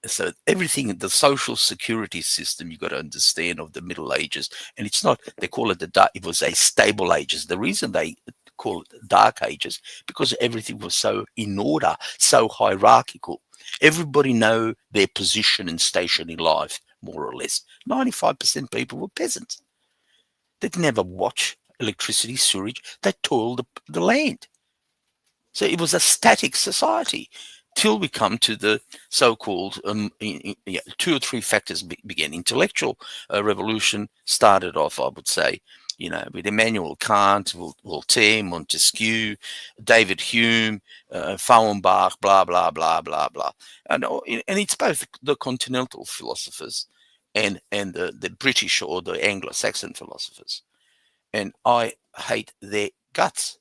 S3: So everything, the social security system, you got to understand, of the Middle Ages. And it's not, they call it it was a stable ages. The reason they call it Dark Ages, because everything was so in order, so hierarchical. Everybody know their position and station in life, more or less. 95% people were peasants. They'd never watch electricity, sewage. They toiled the land. So it was a static society till we come to the so-called 2 or 3 factors began. Intellectual revolution started off, I would say, with Immanuel Kant, Voltaire, Montesquieu, David Hume, Feuerbach, blah, blah, blah, blah, blah. And it's both the continental philosophers and the British or the Anglo-Saxon philosophers. And I hate their guts.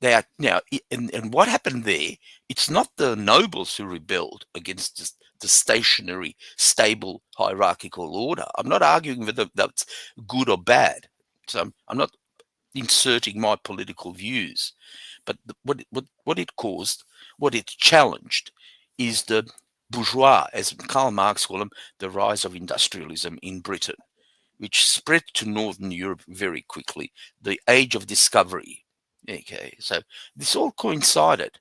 S3: They are now, and what happened there, it's not the nobles who rebelled against the stationary, stable, hierarchical order. I'm not arguing whether that's good or bad. So I'm not inserting my political views. But what it caused, what it challenged, is the bourgeois, as Karl Marx called them, the rise of industrialism in Britain. which spread to Northern Europe very quickly, the age of discovery. Okay, so this all coincided.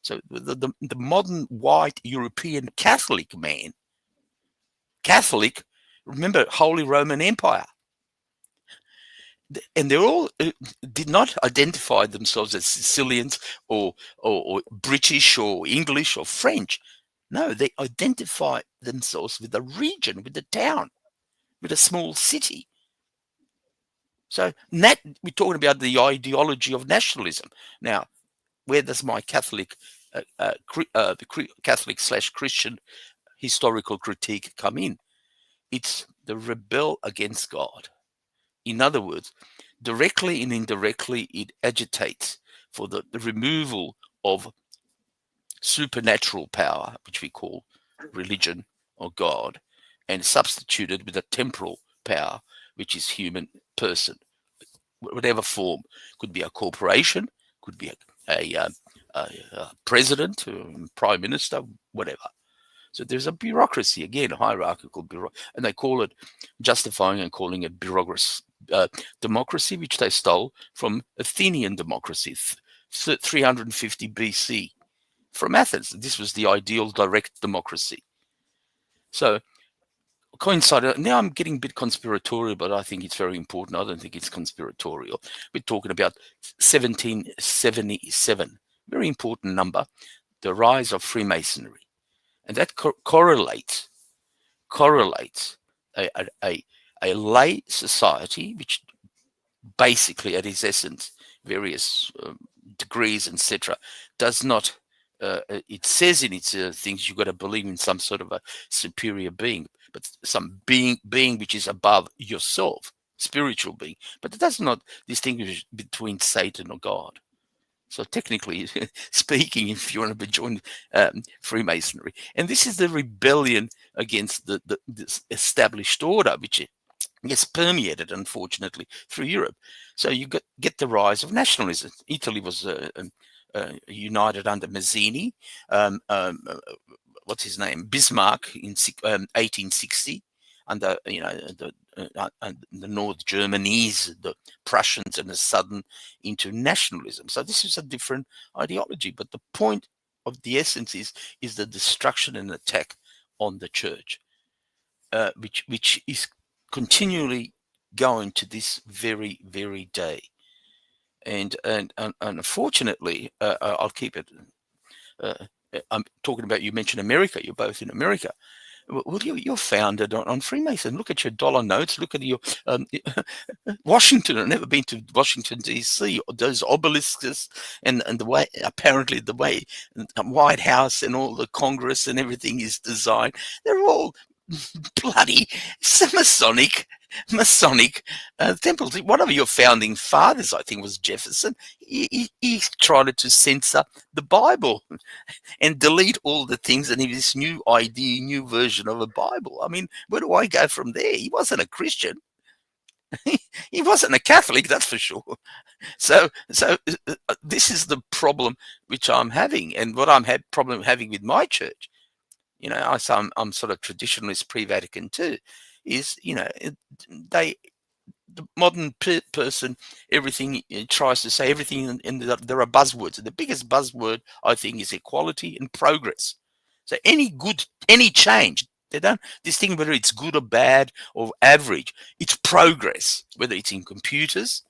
S3: So the modern white European Catholic man, Catholic, remember, Holy Roman Empire, and they all did not identify themselves as Sicilians or British or English or French. No, they identify themselves with the region, with the town, with a small city. So we're talking about the ideology of nationalism. Now, where does my Catholic, Catholic/Christian historical critique come in? It's the rebel against God. In other words, directly and indirectly, it agitates for the removal of supernatural power, which we call religion or God, and substituted with a temporal power, which is human person, whatever form. Could be a corporation, could be a president, prime minister, whatever. So there's a bureaucracy, again, hierarchical bureaucracy, and they call it, justifying and calling it democracy, which they stole from Athenian democracy, 350 BC, from Athens. This was the ideal direct democracy. So coincided. Now I'm getting a bit conspiratorial, but I think it's very important. I don't think it's conspiratorial. We're talking about 1777, very important number, the rise of Freemasonry. And that correlates a lay society, which basically at its essence, various degrees, etc., does not, it says in its things, you've got to believe in some sort of a superior being, but some being which is above yourself, spiritual being. But it does not distinguish between Satan or God. So technically speaking, if you want to join Freemasonry, and this is the rebellion against this established order, which gets permeated, unfortunately, through Europe. So you get the rise of nationalism. Italy was united under Mazzini. What's his name? Bismarck in 1860, under the North Germany's, the Prussians, and the Southern into nationalism. So this is a different ideology. But the point of the essence is the destruction and attack on the church, which is continually going to this very, very day. And unfortunately, I'll keep it. I'm talking about, you mentioned America. You're both in America. Well, you're founded on Freemason. Look at your dollar notes. Look at your Washington. I've never been to Washington, D.C. Those obelisks and the way, apparently the way the White House and all the Congress and everything is designed. They're all bloody Masonic temples. One of your founding fathers, I think, was Jefferson. He tried to censor the Bible and delete all the things, and this new idea, new version of a Bible. I mean, where do I go from there? He wasn't a Christian. He wasn't a Catholic, that's for sure. So this is the problem which I'm having, and what I'm problem having with my church. You know, I'm sort of traditionalist pre-Vatican II, is, you know, the modern person, everything tries to say everything, and there are buzzwords. And the biggest buzzword, I think, is equality and progress. So any change, they don't distinguish whether it's good or bad or average. It's progress, whether it's in computers,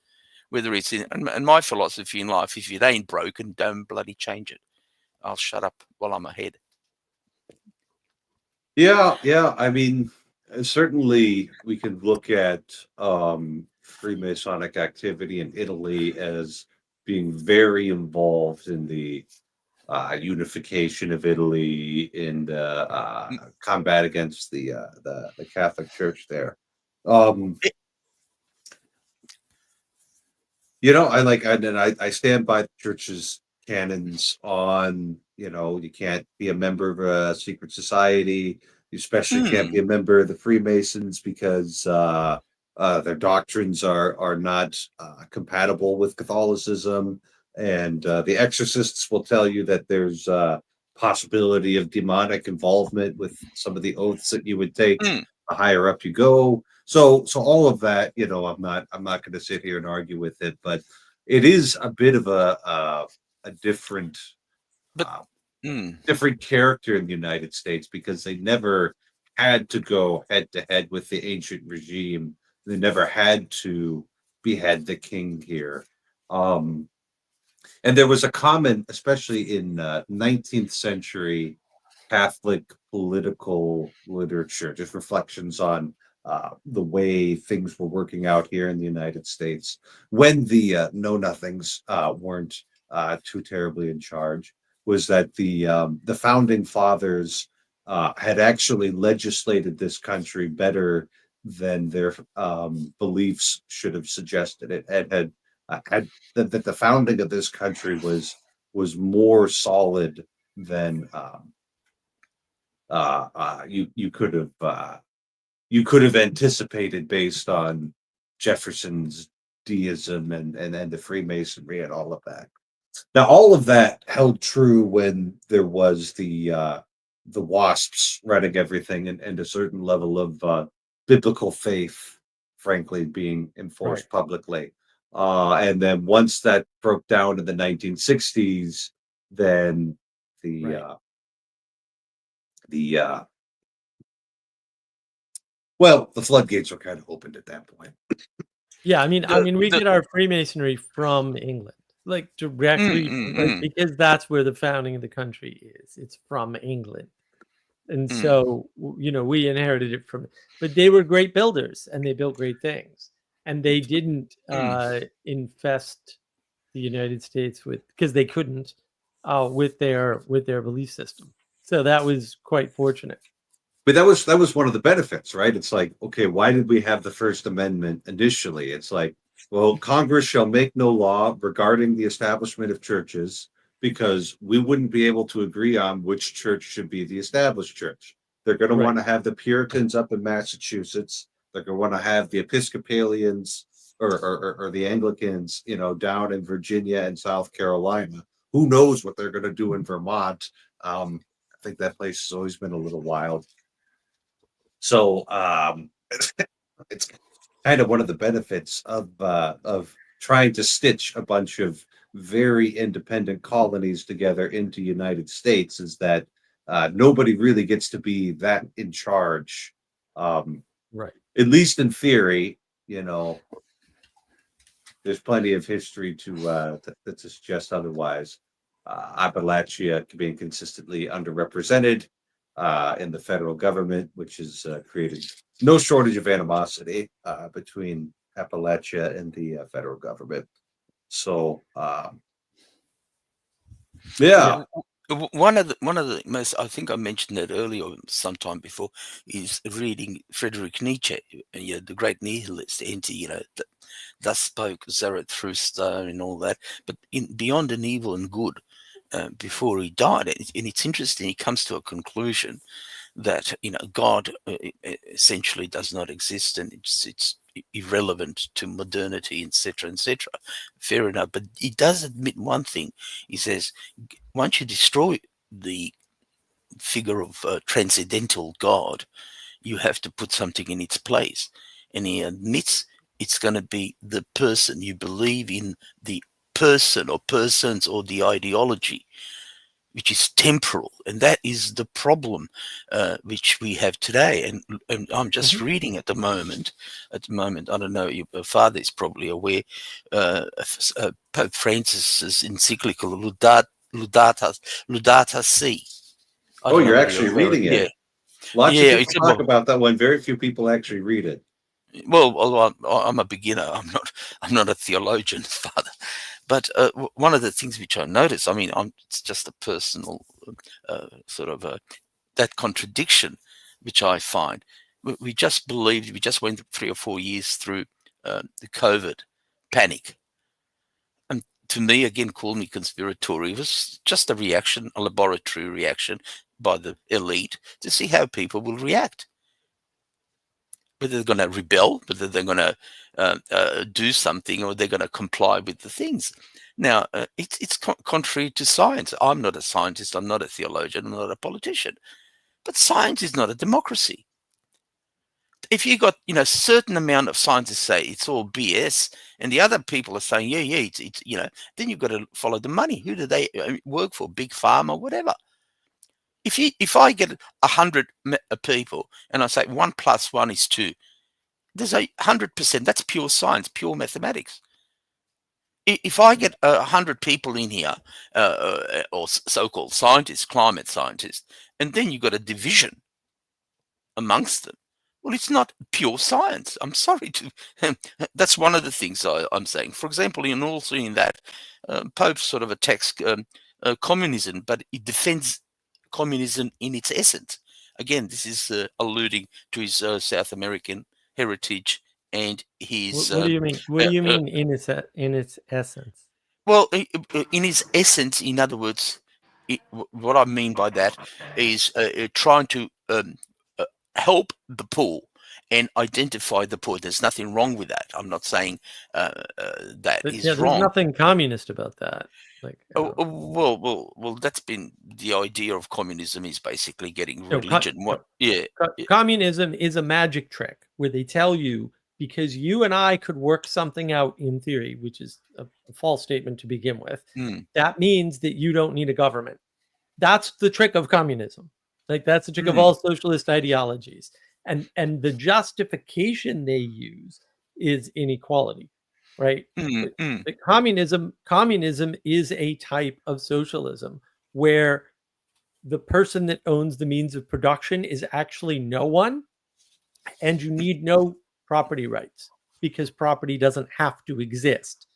S3: whether it's in, and my philosophy in life, if it ain't broken, don't bloody change it. I'll shut up while I'm ahead.
S1: Yeah. I mean, certainly we can look at Freemasonic activity in Italy as being very involved in the unification of Italy, in the combat against the Catholic Church there. You know, I stand by the church's canons on, you know, you can't be a member of a secret society. You especially can't be a member of the Freemasons because their doctrines are not compatible with Catholicism. And the exorcists will tell you that there's possibility of demonic involvement with some of the oaths that you would take the higher up you go. So all of that, I'm not going to sit here and argue with it, but it is a bit of a different
S3: But
S1: uh,
S3: mm,
S1: different character in the United States because they never had to go head to head with the ancient regime. They never had to behead the king here. Um, and there was a comment, especially in 19th century Catholic political literature, just reflections on the way things were working out here in the United States when the Know Nothings weren't too terribly in charge, was that the founding fathers had actually legislated this country better than their beliefs should have suggested. It had that the founding of this country was more solid than you could have anticipated based on Jefferson's deism and the Freemasonry and all of that. Now, all of that held true when there was the WASPs running everything and a certain level of biblical faith, frankly, being
S2: Right.
S1: enforced publicly. And then once that broke down in the 1960s, then the
S2: Right.
S1: the well, the floodgates were kind of opened at that point.
S2: Yeah, I mean, we
S3: the
S2: get our Freemasonry from England, like directly, like
S3: mm.
S2: because that's where the founding of the country is. It's from England, and
S3: Mm,
S2: so we inherited it from. But they were great builders, and they built great things, and they didn't
S3: mm.
S2: infest the United States with because they couldn't with their belief system. So that was quite fortunate.
S1: But that was one of the benefits, right? It's like, okay, why did we have the First Amendment initially? It's like, well, Congress shall make no law regarding the establishment of churches because we wouldn't be able to agree on which church should be the established church. They're going to
S2: Right.
S1: want to have the Puritans up in Massachusetts. They're going to want to have the Episcopalians or the Anglicans, down in Virginia and South Carolina. Who knows what they're going to do in Vermont? I think that place has always been a little wild. So it's kind of one of the benefits of trying to stitch a bunch of very independent colonies together into United States is that nobody really gets to be that in charge. Um,
S2: Right.
S1: at least in theory, you know, there's plenty of history to suggest otherwise. Appalachia being consistently underrepresented in the federal government, which has created no shortage of animosity between Appalachia and the federal government. So, yeah.
S2: Yeah.
S3: One of the most, I think I mentioned that earlier sometime before, is reading Friedrich Nietzsche, the great nihilist, thus spoke Zarathustra and all that. But in Beyond an Evil and Good, before he died, and it's interesting, he comes to a conclusion that God essentially does not exist, and it's irrelevant to modernity, etc., etc. Fair enough, but he does admit one thing. He says, once you destroy the figure of transcendental God, you have to put something in its place, and he admits it's going to be the person. You believe in the person or persons or the ideology, which is temporal, and that is the problem which we have today. And I'm just
S2: Mhm.
S3: reading at the moment. I don't know. Your father is probably aware. Pope Francis's encyclical Laudata Si. I
S1: Oh,
S3: don't know
S1: you're
S3: whether you're
S1: actually
S3: aware.
S1: reading
S3: Yeah,
S1: it. Lots of
S3: yeah.
S1: people
S3: It's
S1: talk
S3: about.
S1: about that one. Very few people actually read it.
S3: Well, although I'm a beginner, I'm not a theologian, father. But one of the things which I notice, I mean, it's just a personal sort of that contradiction, which I find. We just believed, we just went 3 or 4 years through the COVID panic. And to me, again, call me conspiratorial. It was just a reaction, a laboratory reaction by the elite to see how people will react. Whether they're going to rebel, whether they're going to do something, or they're going to comply with the things. Now, it's contrary to science. I'm not a scientist. I'm not a theologian. I'm not a politician. But science is not a democracy. if you got, you know, certain amount of scientists say it's all BS, and the other people are saying, yeah, it's you know, then you've got to follow the money. Who do they work for? Big Pharma, whatever. If I get 100 people and I say 1 + 1 is 2, there's 100%. That's pure science, pure mathematics. If I get 100 people in here, or so-called scientists, climate scientists, and then you've got a division amongst them, well, it's not pure science. I'm sorry to. That's one of the things I'm saying. For example, also in that, Pope sort of attacks communism, but it defends communism in its essence. Again, this is alluding to his South American heritage and his.
S2: What do you mean? What do you mean in its essence?
S3: Well, in his essence, in other words, what I mean by that is trying to help the poor and identify the poor. There's nothing wrong with that. I'm not saying that is
S2: there's
S3: wrong.
S2: Nothing communist about that. Like,
S3: well, that's been the idea of communism, is basically getting religion.
S2: Communism is a magic trick where they tell you, because you and I could work something out in theory, which is a false statement to begin with. That means that you don't need a government. That's the trick of communism. Like, that's the trick of all socialist ideologies. And the justification they use is inequality, right? But communism is a type of socialism where the person that owns the means of production is actually no one, and you need no property rights because property doesn't have to exist.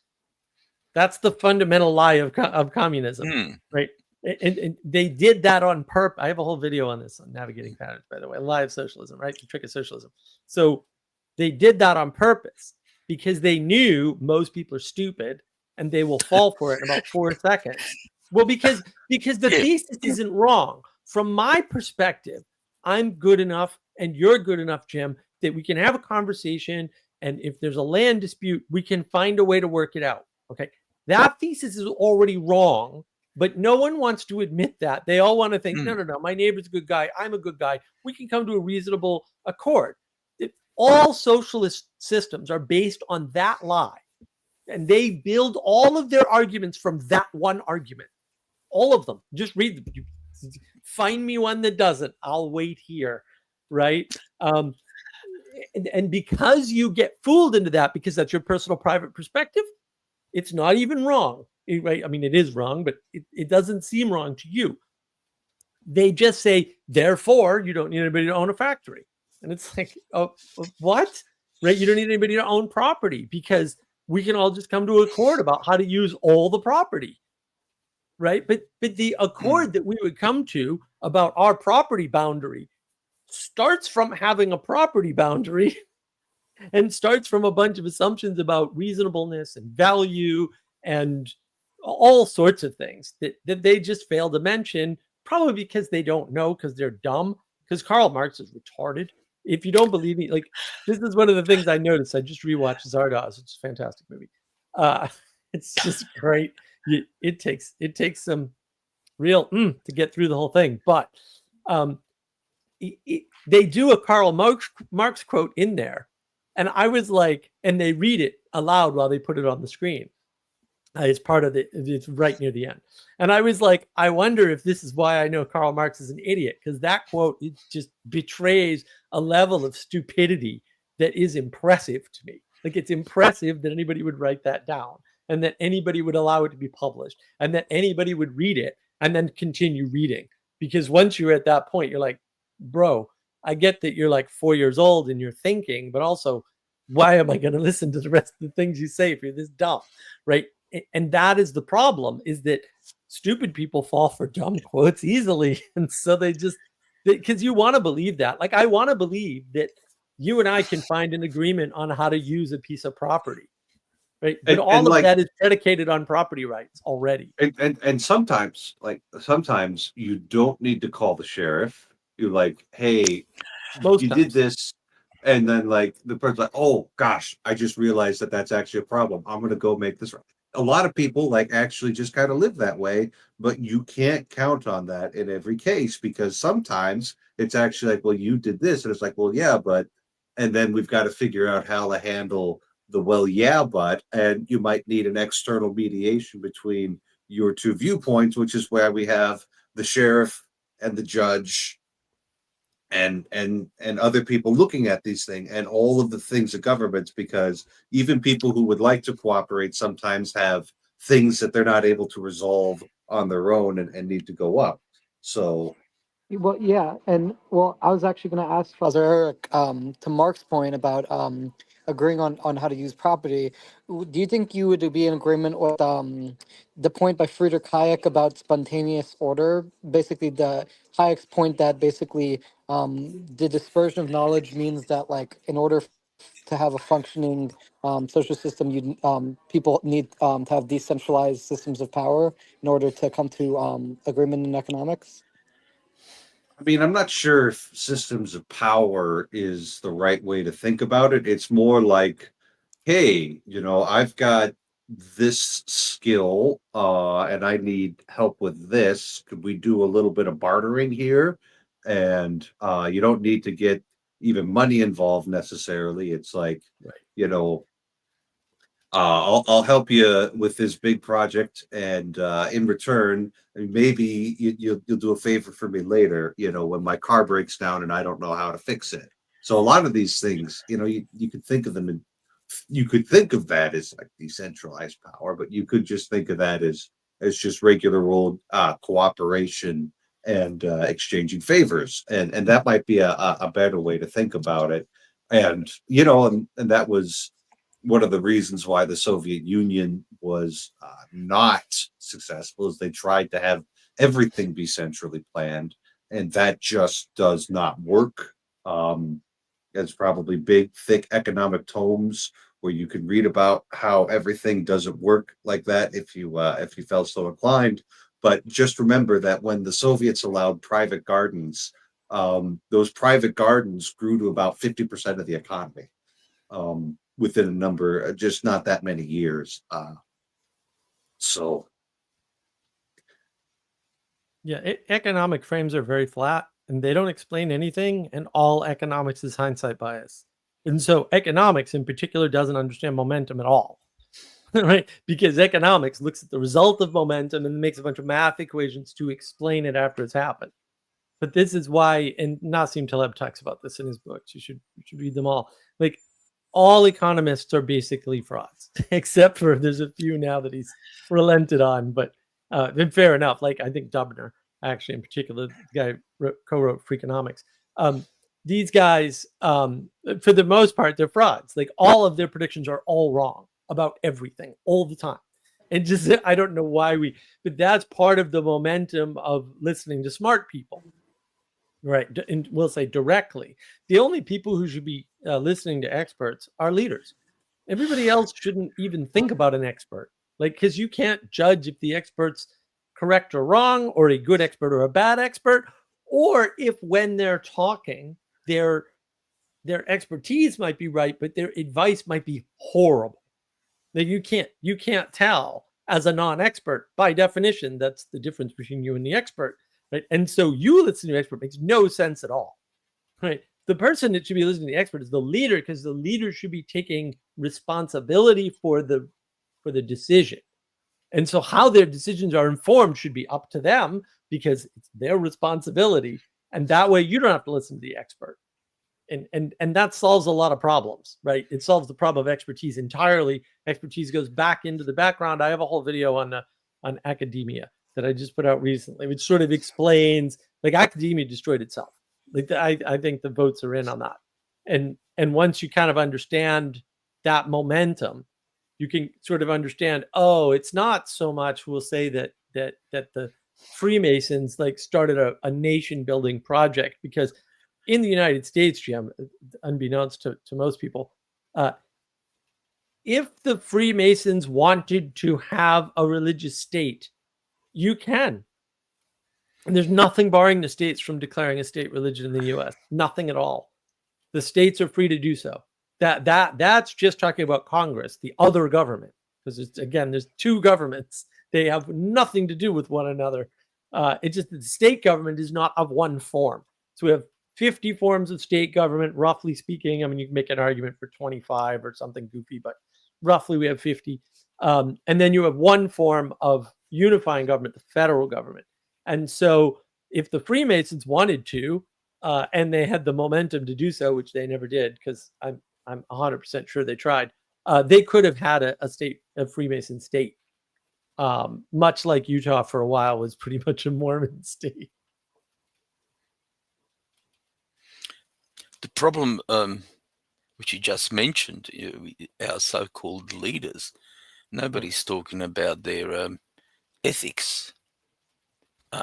S2: That's the fundamental lie of communism, right? And they did that on purpose. I have a whole video on this on navigating patterns, by the way, lie of socialism, right? The trick of socialism. So they did that on purpose because they knew most people are stupid and they will fall for it in about 4 seconds. Well, because the thesis isn't wrong. From my perspective, I'm good enough and you're good enough, Jim, that we can have a conversation. And if there's a land dispute, we can find a way to work it out. Okay. That thesis is already wrong, but no one wants to admit that. They all want to think, no, my neighbor's a good guy. I'm a good guy. We can come to a reasonable accord. All socialist systems are based on that lie. And they build all of their arguments from that one argument. All of them. Just read them. Find me one that doesn't. I'll wait here. Right? And because you get fooled into that, because that's your personal private perspective, it's not even wrong. Right? I mean, it is wrong, but it doesn't seem wrong to you. They just say, therefore, you don't need anybody to own a factory. And it's like, oh, what? Right? You don't need anybody to own property because we can all just come to an accord about how to use all the property. Right? But the accord that we would come to about our property boundary starts from having a property boundary and starts from a bunch of assumptions about reasonableness and value and all sorts of things that they just fail to mention, probably because they don't know, because they're dumb, because Karl Marx is retarded. If you don't believe me, like, this is one of the things I noticed. I just rewatched Zardoz. It's a fantastic movie. It's just great. It takes some real to get through the whole thing, but they do a Karl Marx quote in there, and I was like, and they read it aloud while they put it on the screen. It's part of it's right near the end. And I was like, I wonder if this is why I know Karl Marx is an idiot, because that quote, it just betrays a level of stupidity that is impressive to me. Like, it's impressive that anybody would write that down and that anybody would allow it to be published and that anybody would read it and then continue reading. Because once you're at that point, you're like, bro, I get that you're like 4 years old and you're thinking, but also, why am I going to listen to the rest of the things you say if you're this dumb, right? And that is the problem, is that stupid people fall for dumb quotes easily. And so because you want to believe that. Like, I want to believe that you and I can find an agreement on how to use a piece of property, right? But all of that is predicated on property rights already.
S1: And sometimes you don't need to call the sheriff. You're like, hey, you did this. And then like the person's like, oh gosh, I just realized that that's actually a problem. I'm going to go make this right. A lot of people like actually just kind of live that way, but you can't count on that in every case, because sometimes it's actually like, well, you did this. And it's like, well, yeah, but and then we've got to figure out how to handle the well, yeah, but, and you might need an external mediation between your two viewpoints, which is where we have the sheriff and the judge and other people looking at these things and all of the things of governments, because even people who would like to cooperate sometimes have things that they're not able to resolve on their own and need to go up. So
S4: Well, yeah, and well, I was actually going to ask Father Eric, to Mark's point about agreeing on how to use property. Do you think you would be in agreement with the point by Friedrich Hayek about spontaneous order? Basically, the Hayek's point that basically the dispersion of knowledge means that, like, in order to have a functioning social system, you people need to have decentralized systems of power in order to come to agreement in economics.
S1: I mean, I'm not sure if systems of power is the right way to think about it. It's more like, hey, I've got this skill, and I need help with this. Could we do a little bit of bartering here? And you don't need to get even money involved necessarily. It's like,
S2: Right.
S1: I'll help you with this big project, and in return, maybe you'll do a favor for me later. When my car breaks down and I don't know how to fix it. So a lot of these things, you could think of them you could think of that as like decentralized power, but you could just think of that as just regular old cooperation and exchanging favors, and that might be a better way to think about it. And and that was one of the reasons why the Soviet Union was not successful, is they tried to have everything be centrally planned, and that just does not work. It's probably big, thick economic tomes where you can read about how everything doesn't work like that if you felt so inclined. But just remember that when the Soviets allowed private gardens, those private gardens grew to about 50% of the economy. Within a number, just not that many years. So
S2: Yeah, economic frames are very flat and they don't explain anything, and all economics is hindsight bias. And so economics in particular doesn't understand momentum at all. Right? Because economics looks at the result of momentum and makes a bunch of math equations to explain it after it's happened. But this is why, and Nassim Taleb talks about this in his books. You should read them all. Like, all economists are basically frauds, except for there's a few now that he's relented on. But fair enough. Like, I think Dubner, actually, in particular, the guy co-wrote Freakonomics. These guys, for the most part, they're frauds. Like, all of their predictions are all wrong about everything all the time. And just, I don't know why but that's part of the momentum of listening to smart people. Right. And we'll say directly, the only people who should be listening to experts are leaders. Everybody else shouldn't even think about an expert. Like, because you can't judge if the expert's correct or wrong, or a good expert or a bad expert, or if when they're talking, their expertise might be right, but their advice might be horrible. Like, you can't tell as a non-expert. By definition, that's the difference between you and the expert. Right. And so you listen to the expert makes no sense at all. Right. The person that should be listening to the expert is the leader, because the leader should be taking responsibility for the decision. And so how their decisions are informed should be up to them, because it's their responsibility. And that way you don't have to listen to the expert. And that solves a lot of problems, right? It solves the problem of expertise entirely. Expertise goes back into the background. I have a whole video on academia that I just put out recently, which sort of explains, like, academia destroyed itself. Like, I think the votes are in on that. And once you kind of understand that momentum, you can sort of understand, oh, it's not so much, we'll say that the Freemasons like started a nation building project, because in the United States, Jim, unbeknownst to most people, if the Freemasons wanted to have a religious state, you can. And there's nothing barring the states from declaring a state religion in the US. Nothing at all. The states are free to do so. That's just talking about Congress, the other government. Because there's two governments. They have nothing to do with one another. It's just that the state government is not of one form. So we have 50 forms of state government, roughly speaking. I mean, you can make an argument for 25 or something goofy, but roughly we have 50. And then you have one form of unifying government, the federal government. And so if the Freemasons wanted to, and they had the momentum to do so, which they never did, because I'm 100% sure they tried, they could have had a Freemason state, much like Utah for a while was pretty much a Mormon state.
S3: The problem, which you just mentioned, our so-called leaders, nobody's talking about their ethics.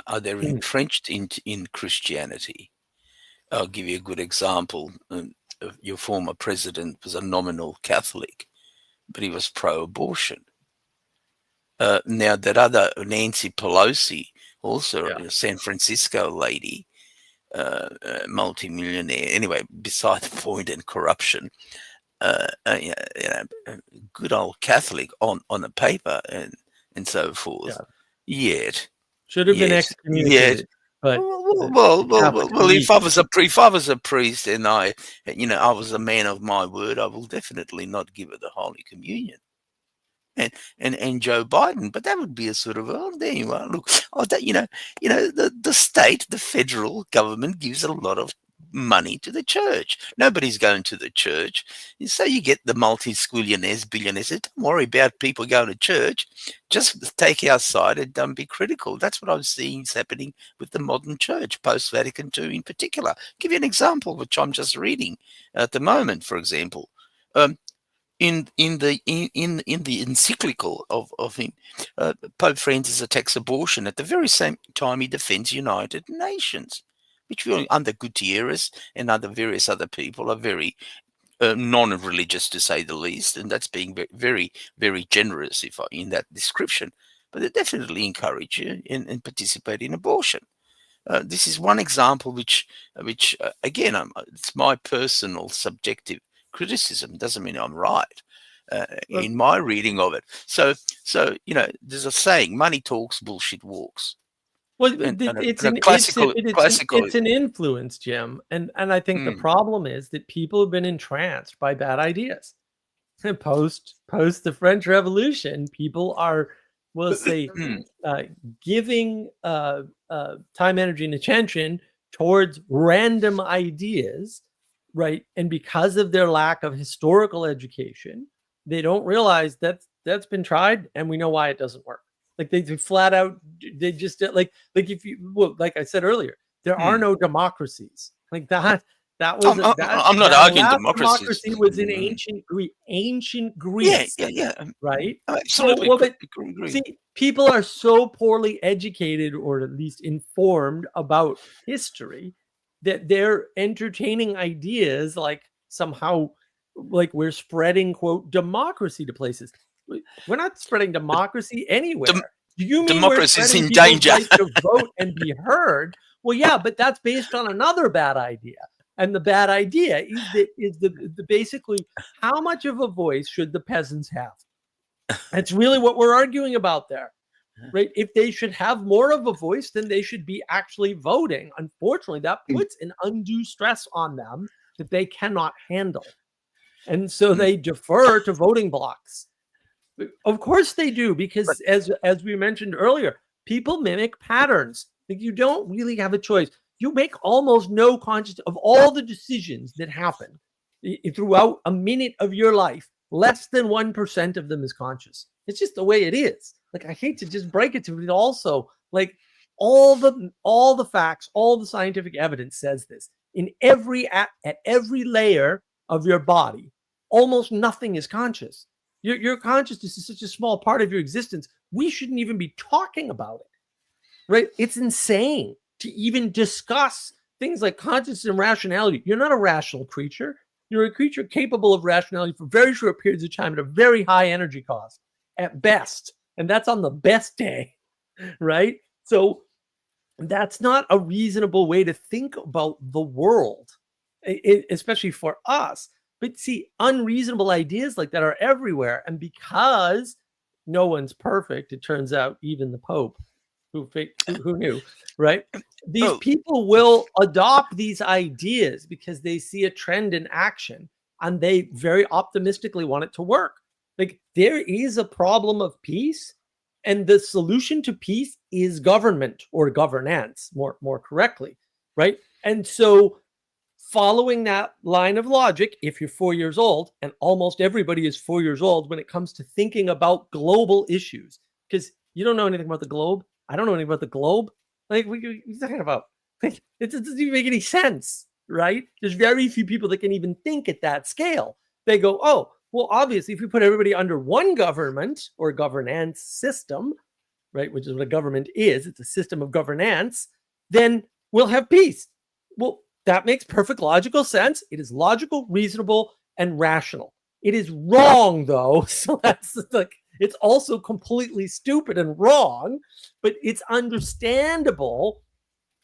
S3: Are they entrenched in Christianity? I'll give you a good example. Your former president was a nominal Catholic, but he was pro-abortion. Now that other Nancy Pelosi, also a San Francisco lady, multi-millionaire, anyway, beside the point, and corruption, good old Catholic on the paper and so forth. Yet
S2: should have been excommunicated. But
S3: well, if I was a priest and I was a man of my word, I will definitely not give her the Holy Communion. And Joe Biden, but that would be a sort of, oh, there you are. Look, the state, the federal government gives a lot of money to the church. Nobody's going to the church, so you get the multi-squillionaires, billionaires. Don't worry about people going to church. Just take our side and don't be critical. That's what I'm seeing is happening with the modern church, post-Vatican II in particular. I'll give you an example, which I'm just reading at the moment. For example, in the encyclical of him, Pope Francis attacks abortion at the very same time he defends United Nations, which under Gutierrez and under various other people are very non-religious, to say the least, and that's being very, very generous in that description. But they definitely encourage you and participate in abortion. This is one example which again, it's my personal subjective criticism. Doesn't mean I'm right in my reading of it. So there's a saying: money talks, bullshit walks.
S2: Well, it's an influence, Jim, and I think the problem is that people have been entranced by bad ideas. And post the French Revolution, people are, we'll say, giving time, energy, and attention towards random ideas, right? And because of their lack of historical education, they don't realize that's been tried, and we know why it doesn't work. Like they flat out, they just like if you, well, like I said earlier, there are no democracies like that. That was
S3: I'm not arguing
S2: democracy was in ancient Greece.
S3: Yeah.
S2: Right.
S3: Absolutely.
S2: But see, people are so poorly educated, or at least informed about history, that they're entertaining ideas like somehow like we're spreading, quote, democracy to places. We're not spreading democracy anywhere. Do you mean
S3: democracy is in danger?
S2: Right to vote and be heard? Well, yeah, but that's based on another bad idea. And the bad idea is the basically how much of a voice should the peasants have? That's really what we're arguing about there, right? If they should have more of a voice, then they should be actually voting. Unfortunately, that puts an undue stress on them that they cannot handle. And so they defer to voting blocks. Of course they do, because as we mentioned earlier, people mimic patterns. Like you don't really have a choice. You make almost no conscious of all the decisions that happen throughout a minute of your life. Less than 1% of them is conscious. It's just the way it is. Like I hate to just break it to you, but also like all the facts, all the scientific evidence says this. At every layer of your body, almost nothing is conscious. Your consciousness is such a small part of your existence. We shouldn't even be talking about it, right? It's insane to even discuss things like consciousness and rationality. You're not a rational creature. You're a creature capable of rationality for very short periods of time at a very high energy cost at best. And that's on the best day, right? So that's not a reasonable way to think about the world, especially for us. But see, unreasonable ideas like that are everywhere. And because no one's perfect, it turns out even the Pope, Who knew, right? These
S3: Oh.
S2: people will adopt these ideas because they see a trend in action and they very optimistically want it to work. Like, there is a problem of peace, and the solution to peace is government, or governance, more correctly, right? And so, following that line of logic, if you're 4 years old, and almost everybody is 4 years old when it comes to thinking about global issues, because you don't know anything about the globe. I don't know anything about the globe. Like, what are you talking about? Like, it doesn't even make any sense, right? There's very few people that can even think at that scale. They go, oh, well, obviously, if we put everybody under one government or governance system, right, which is what a government is, it's a system of governance, then we'll have peace. Well, that makes perfect logical sense. It is logical, reasonable, and rational. It is wrong, though. So that's like, it's also completely stupid and wrong, but it's understandable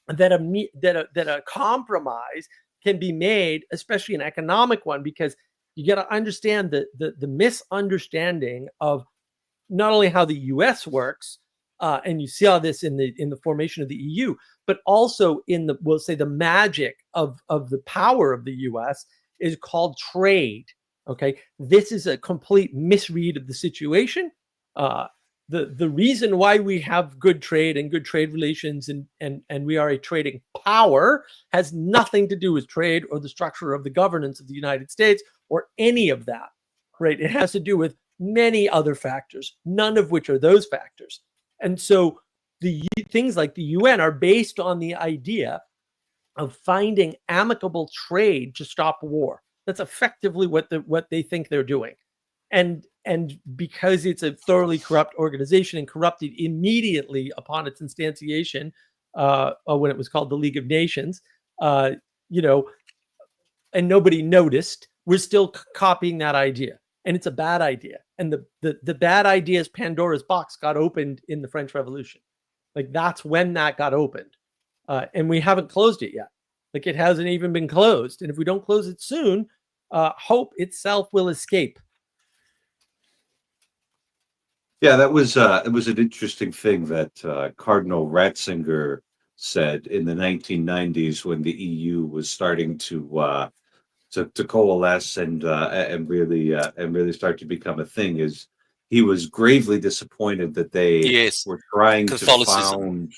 S2: that a compromise can be made, especially an economic one, because you got to understand the misunderstanding of not only how the U.S. works, and you see all this in the formation of the EU, but also in we'll say the magic of the power of the U.S. is called trade. Okay, this is a complete misread of the situation. The reason why we have good trade and good trade relations and we are a trading power has nothing to do with trade or the structure of the governance of the United States or any of that, right? It has to do with many other factors, none of which are those factors. And so the things like the UN are based on the idea of finding amicable trade to stop war. That's effectively what they think they're doing. And because it's a thoroughly corrupt organization and corrupted immediately upon its instantiation, when it was called the League of Nations, and nobody noticed, we're still copying that idea. And it's a bad idea. And the bad ideas Pandora's box got opened in the French Revolution. Like, that's when that got opened. And we haven't closed it yet. Like, it hasn't even been closed. And if we don't close it soon, hope itself will escape.
S1: Yeah, it was an interesting thing that Cardinal Ratzinger said in the 1990s when the EU was starting to coalesce and really start to become a thing. Is he was gravely disappointed that they were trying
S3: Catholicism.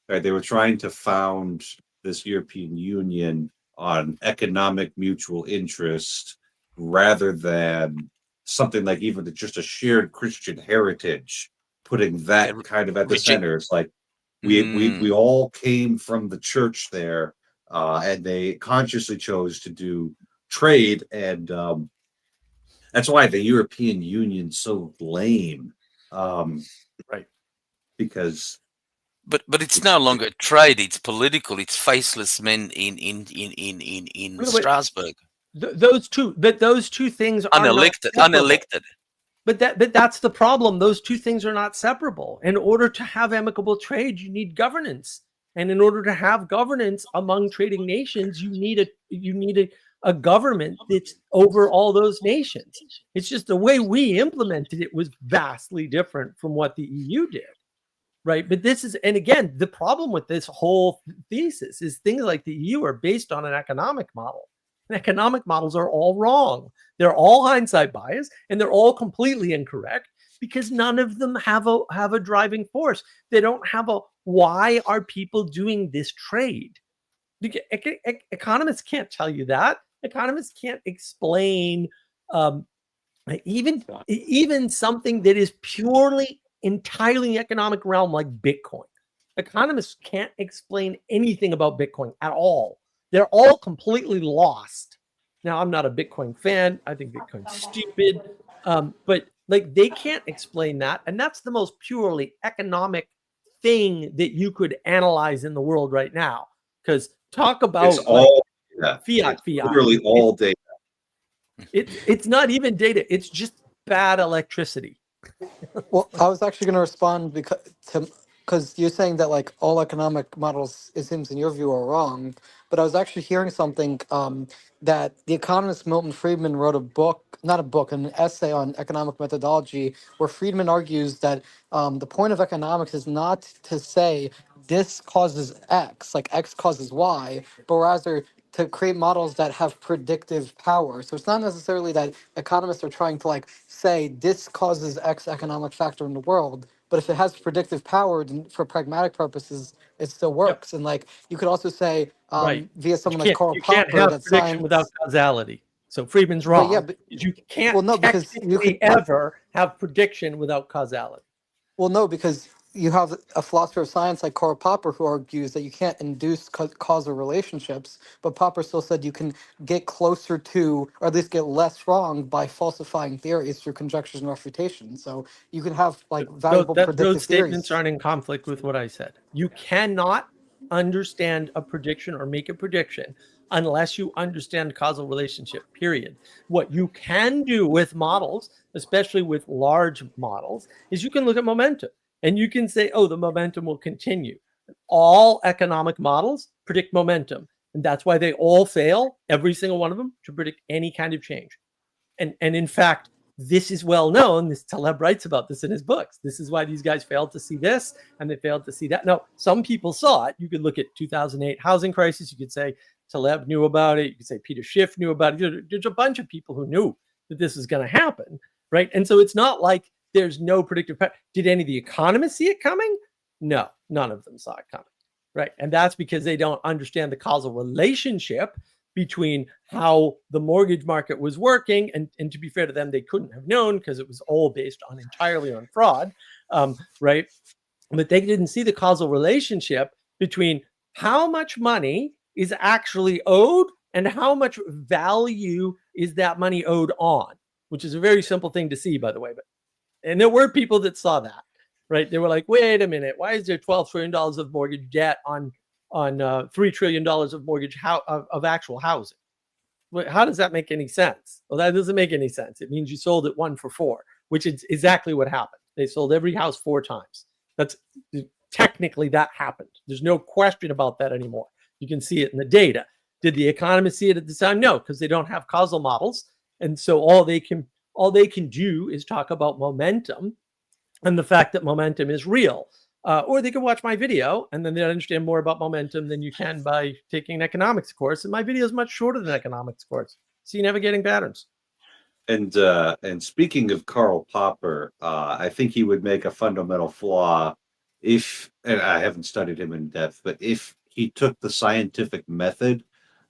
S1: to found this European Union on economic mutual interest rather than something like even just a shared Christian heritage, putting that kind of at the center. It's like we all came from the church there, and they consciously chose to do trade, and that's why the European Union's so lame,
S2: right?
S1: Because
S3: but it's no longer trade; it's political. It's faceless men in Strasbourg.
S2: Those two things are
S3: unelected.
S2: But that's the problem. Those two things are not separable. In order to have amicable trade, you need governance, and in order to have governance among trading nations, you need a government that's over all those nations. It's just the way we implemented it was vastly different from what the EU did, right? But and again, the problem with this whole thesis is things like the EU are based on an economic model. And economic models are all wrong. They're all hindsight bias, and they're all completely incorrect because none of them have a driving force. They don't have why are people doing this trade? Economists can't tell you that. Economists can't explain even something that is purely entirely economic realm like Bitcoin. Economists can't explain anything about Bitcoin at all. They're all completely lost. Now, I'm not a Bitcoin fan. I think Bitcoin's stupid. But like, they can't explain that. And that's the most purely economic thing that you could analyze in the world right now. Because talk about
S1: it's all
S2: fiat.
S1: Literally all data.
S2: It's not even data. It's just bad electricity.
S4: Well, I was actually going to respond because you're saying that like all economic models, it seems in your view, are wrong. But I was actually hearing something that the economist Milton Friedman wrote a book, not a book, an essay on economic methodology, where Friedman argues that the point of economics is not to say this causes X, like X causes Y, but rather to create models that have predictive power. So it's not necessarily that economists are trying to like say this causes X economic factor in the world, but if it has predictive power, then for pragmatic purposes, it still
S2: Yep.
S4: works. And like you could also say
S2: Right.
S4: via
S2: But
S4: someone like Karl
S2: you can't
S4: Popper
S2: have
S4: that
S2: prediction without
S4: science,
S2: causality. So Friedman's
S4: but yeah,
S2: wrong.
S4: but
S2: You can't
S4: well, no, because you could,
S2: technically ever have prediction without causality.
S4: well, no, because you have a philosopher of science like Karl Popper who argues that you can't induce causal relationships, but Popper still said you can get closer to, or at least get less wrong by falsifying theories through conjectures and refutation. So you can have like valuable
S2: Those
S4: predictive
S2: statements
S4: theories.
S2: aren't in conflict with what I said. You cannot understand a prediction or make a prediction unless you understand causal relationship, period. What you can do with models, especially with large models, is you can look at momentum and you can say, oh, the momentum will continue. All economic models predict momentum. And that's why they all fail, every single one of them, to predict any kind of change. And in fact, this is well known. This Taleb writes about this in his books. This is why these guys failed to see this and they failed to see that. No, some people saw it. You could look at 2008 housing crisis. You could say Taleb knew about it. You could say Peter Schiff knew about it. There's a bunch of people who knew that this was going to happen, right? And so it's not like there's no predictive power. Did any of the economists see it coming? No, none of them saw it coming, right? And that's because they don't understand the causal relationship between how the mortgage market was working. And to be fair to them, they couldn't have known because it was all based on entirely on fraud, right? But they didn't see the causal relationship between how much money is actually owed and how much value is that money owed on, which is a very simple thing to see, by the way. And there were people that saw that, right? They were like, wait a minute, why is there $12 trillion of mortgage debt on $3 trillion of mortgage of actual housing? How does that make any sense? Well, that doesn't make any sense. It means you sold it 1 for 4, which is exactly what happened. They sold every house 4 times. That's technically that happened. There's no question about that anymore. You can see it in the data. Did the economists see it at the time? No, because they don't have causal models. And so all they can do is talk about momentum and the fact that momentum is real. Or they can watch my video and then they'll understand more about momentum than you can by taking an economics course. And my video is much shorter than an economics course. So you're never getting patterns.
S1: And speaking of Karl Popper, I think he would make a fundamental flaw if, and I haven't studied him in depth, but if he took the scientific method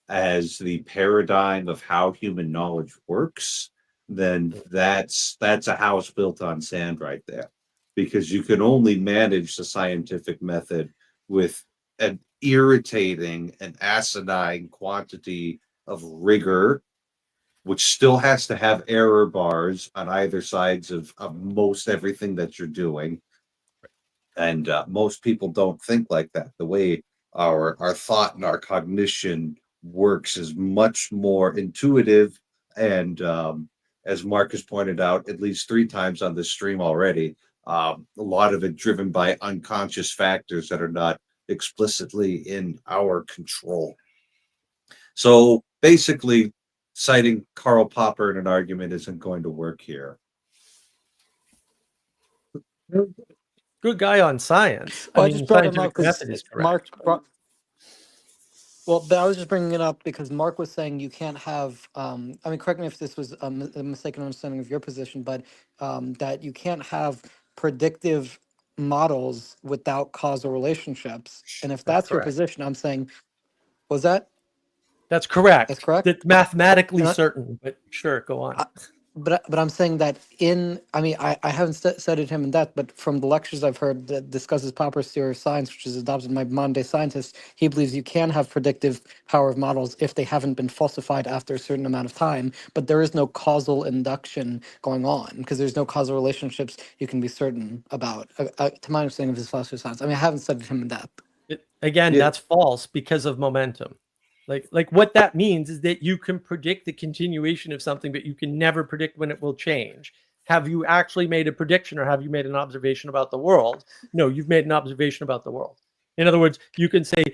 S1: as the paradigm of how human knowledge works, then that's a house built on sand right there, because you can only manage the scientific method with an irritating and asinine quantity of rigor, which still has to have error bars on either sides of most everything that you're doing. And most people don't think like that. The way our thought and our cognition works is much more intuitive. And as Mark has pointed out at least 3 times on this stream already, a lot of it driven by unconscious factors that are not explicitly in our control. So basically, citing Karl Popper in an argument isn't going to work here.
S2: Good guy on science.
S4: Well, I
S2: I mean,
S4: just
S2: the
S4: brought him up
S2: scientific
S4: because
S2: method is
S4: Mark
S2: correct.
S4: brought. Well, but I was just bringing it up because Mark was saying you can't have. I mean, correct me if this was a mistaken understanding of your position, but that you can't have predictive models without causal relationships. And if
S2: That's
S4: that's your
S2: correct.
S4: position, I'm saying, was that
S2: That's
S4: that's
S2: correct.
S4: correct?
S2: That's mathematically
S4: And
S2: certain, but sure, go on.
S4: but I'm saying that I mean I haven't studied him in depth, but from the lectures I've heard that discusses Popper's theory of science, which is adopted by modern day scientists, he believes you can have predictive power of models if they haven't been falsified after a certain amount of time, but there is no causal induction going on because there's no causal relationships you can be certain about. To my understanding of his philosophy of science, I mean I haven't studied him in depth.
S2: Again,
S1: Yeah.
S2: that's false because of momentum. Like what that means is that you can predict the continuation of something, but you can never predict when it will change. have you actually made a prediction or have you made an observation about the world? No, you've made an observation about the world. In other words, you can say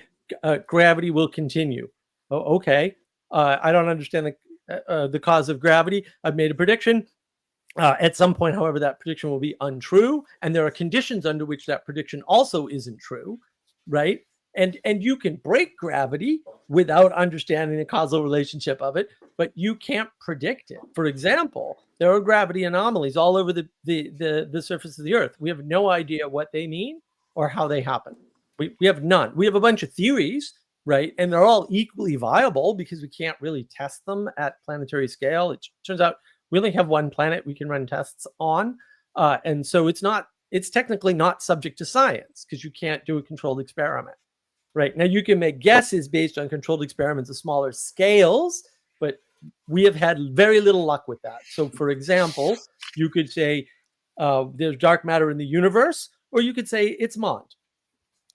S2: gravity will continue. Oh, okay. I don't understand the cause of gravity. I've made a prediction. At some point, however, that prediction will be untrue, and there are conditions under which that prediction also isn't true, right? And you can break gravity without understanding the causal relationship of it, but you can't predict it. For example, there are gravity anomalies all over the surface of the Earth. We have no idea what they mean or how they happen. We have none. We have a bunch of theories, right? And they're all equally viable because we can't really test them at planetary scale. It turns out we only have one planet we can run tests on. And so it's technically not subject to science because you can't do a controlled experiment. Right now, you can make guesses based on controlled experiments of smaller scales, but we have had very little luck with that. So, for example, you could say there's dark matter in the universe, or you could say it's MOND,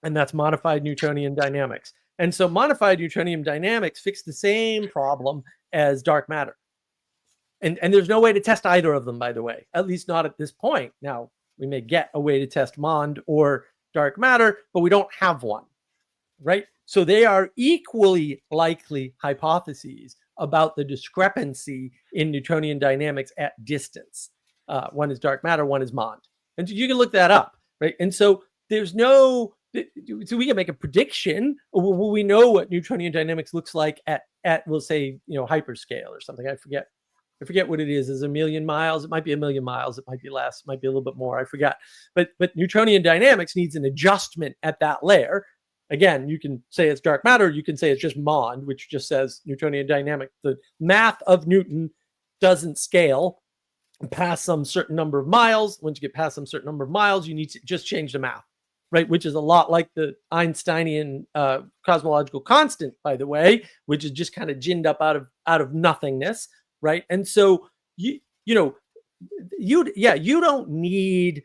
S2: and that's modified Newtonian dynamics. And so modified Newtonian dynamics fix the same problem as dark matter. And there's no way to test either of them, by the way, at least not at this point. Now, we may get a way to test MOND or dark matter, but we don't have one. Right? So they are equally likely hypotheses about the discrepancy in Newtonian dynamics at distance. One is dark matter, one is MOND. And so you can look that up, right? And so there's so we can make a prediction. We know what Newtonian dynamics looks like at we'll say, hyperscale or something. I forget what it is. Is 1,000,000 miles? It might be 1,000,000 miles. It might be less. It might be a little bit more. I forgot. But Newtonian dynamics needs an adjustment at that layer. Again, you can say it's dark matter. You can say it's just MOND, which just says Newtonian dynamics. The math of Newton doesn't scale past some certain number of miles. Once you get past some certain number of miles, you need to just change the math, right? Which is a lot like the Einsteinian cosmological constant, by the way, which is just kind of ginned up out of nothingness, right? And so you don't need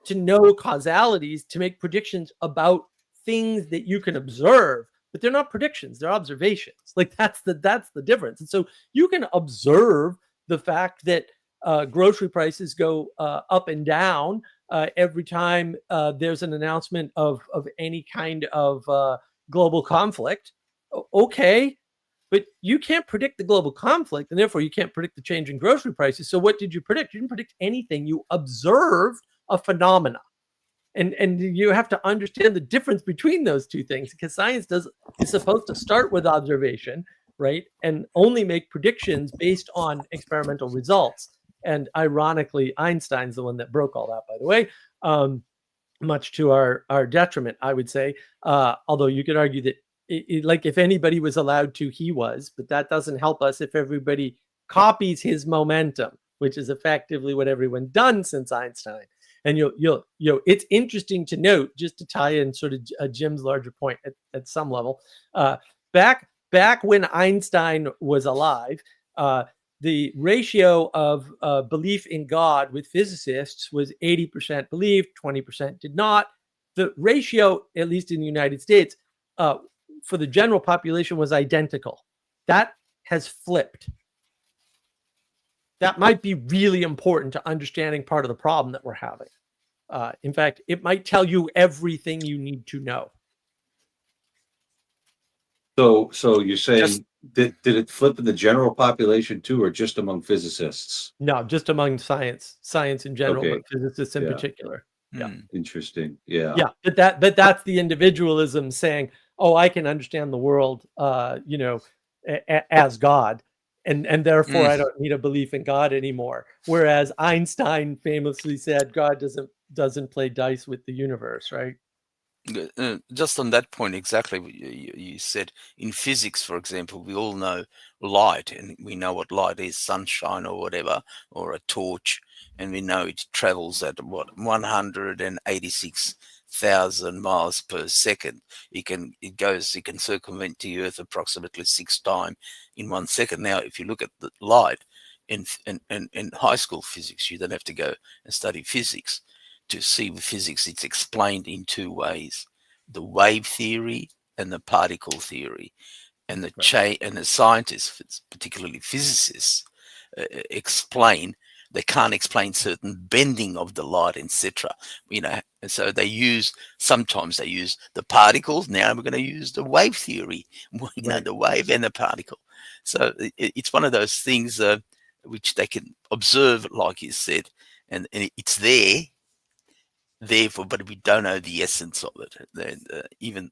S2: to know causalities to make predictions about things that you can observe, but they're not predictions, they're observations. Like that's the difference. And so you can observe the fact that grocery prices go up and down every time there's an announcement of any kind of global conflict. Okay, but you can't predict the global conflict, and therefore you can't predict the change in grocery prices. So what did you predict? You didn't predict anything. You observed a phenomena. And you have to understand the difference between those two things, because science is supposed to start with observation, right? And only make predictions based on experimental results. And ironically, Einstein's the one that broke all that, by the way, much to our detriment, I would say. Although you could argue that like if anybody was allowed to, he was, but that doesn't help us if everybody copies his momentum, which is effectively what everyone's done since Einstein. And it's interesting to note, just to tie in sort of Jim's larger point at some level, back when Einstein was alive, the ratio of belief in God with physicists was 80% believed, 20% did not. The ratio, at least in the United States, for the general population was identical. That has flipped. That might be really important to understanding part of the problem that we're having. In fact, it might tell you everything you need to know.
S1: So you're saying did it flip in the general population too, or just among physicists?
S2: No, just among science in general,
S1: Okay.
S2: but physicists in particular. Yeah.
S1: Interesting. Yeah.
S2: Yeah, but that's the individualism saying, "Oh, I can understand the world, as God." And therefore, I don't need a belief in God anymore. Whereas Einstein famously said, God doesn't play dice with the universe, right?
S3: Just on that point, exactly what you said. In physics, for example, we all know light, and we know what light is, sunshine or whatever, or a torch, and we know it travels at 186,000 miles per second. It can circumvent the Earth approximately 6 times in 1 second. Now, if you look at the light in high school physics, you don't have to go and study physics to see with physics. It's explained in 2 ways: the wave theory and the particle theory. And the and the scientists, particularly physicists, explain they can't explain certain bending of the light, etc. And so sometimes they use the particles. Now we're going to use the wave theory,
S2: Right.
S3: the wave and the particle. So it's one of those things which they can observe, like you said, and it's there, therefore, but we don't know the essence of it. Even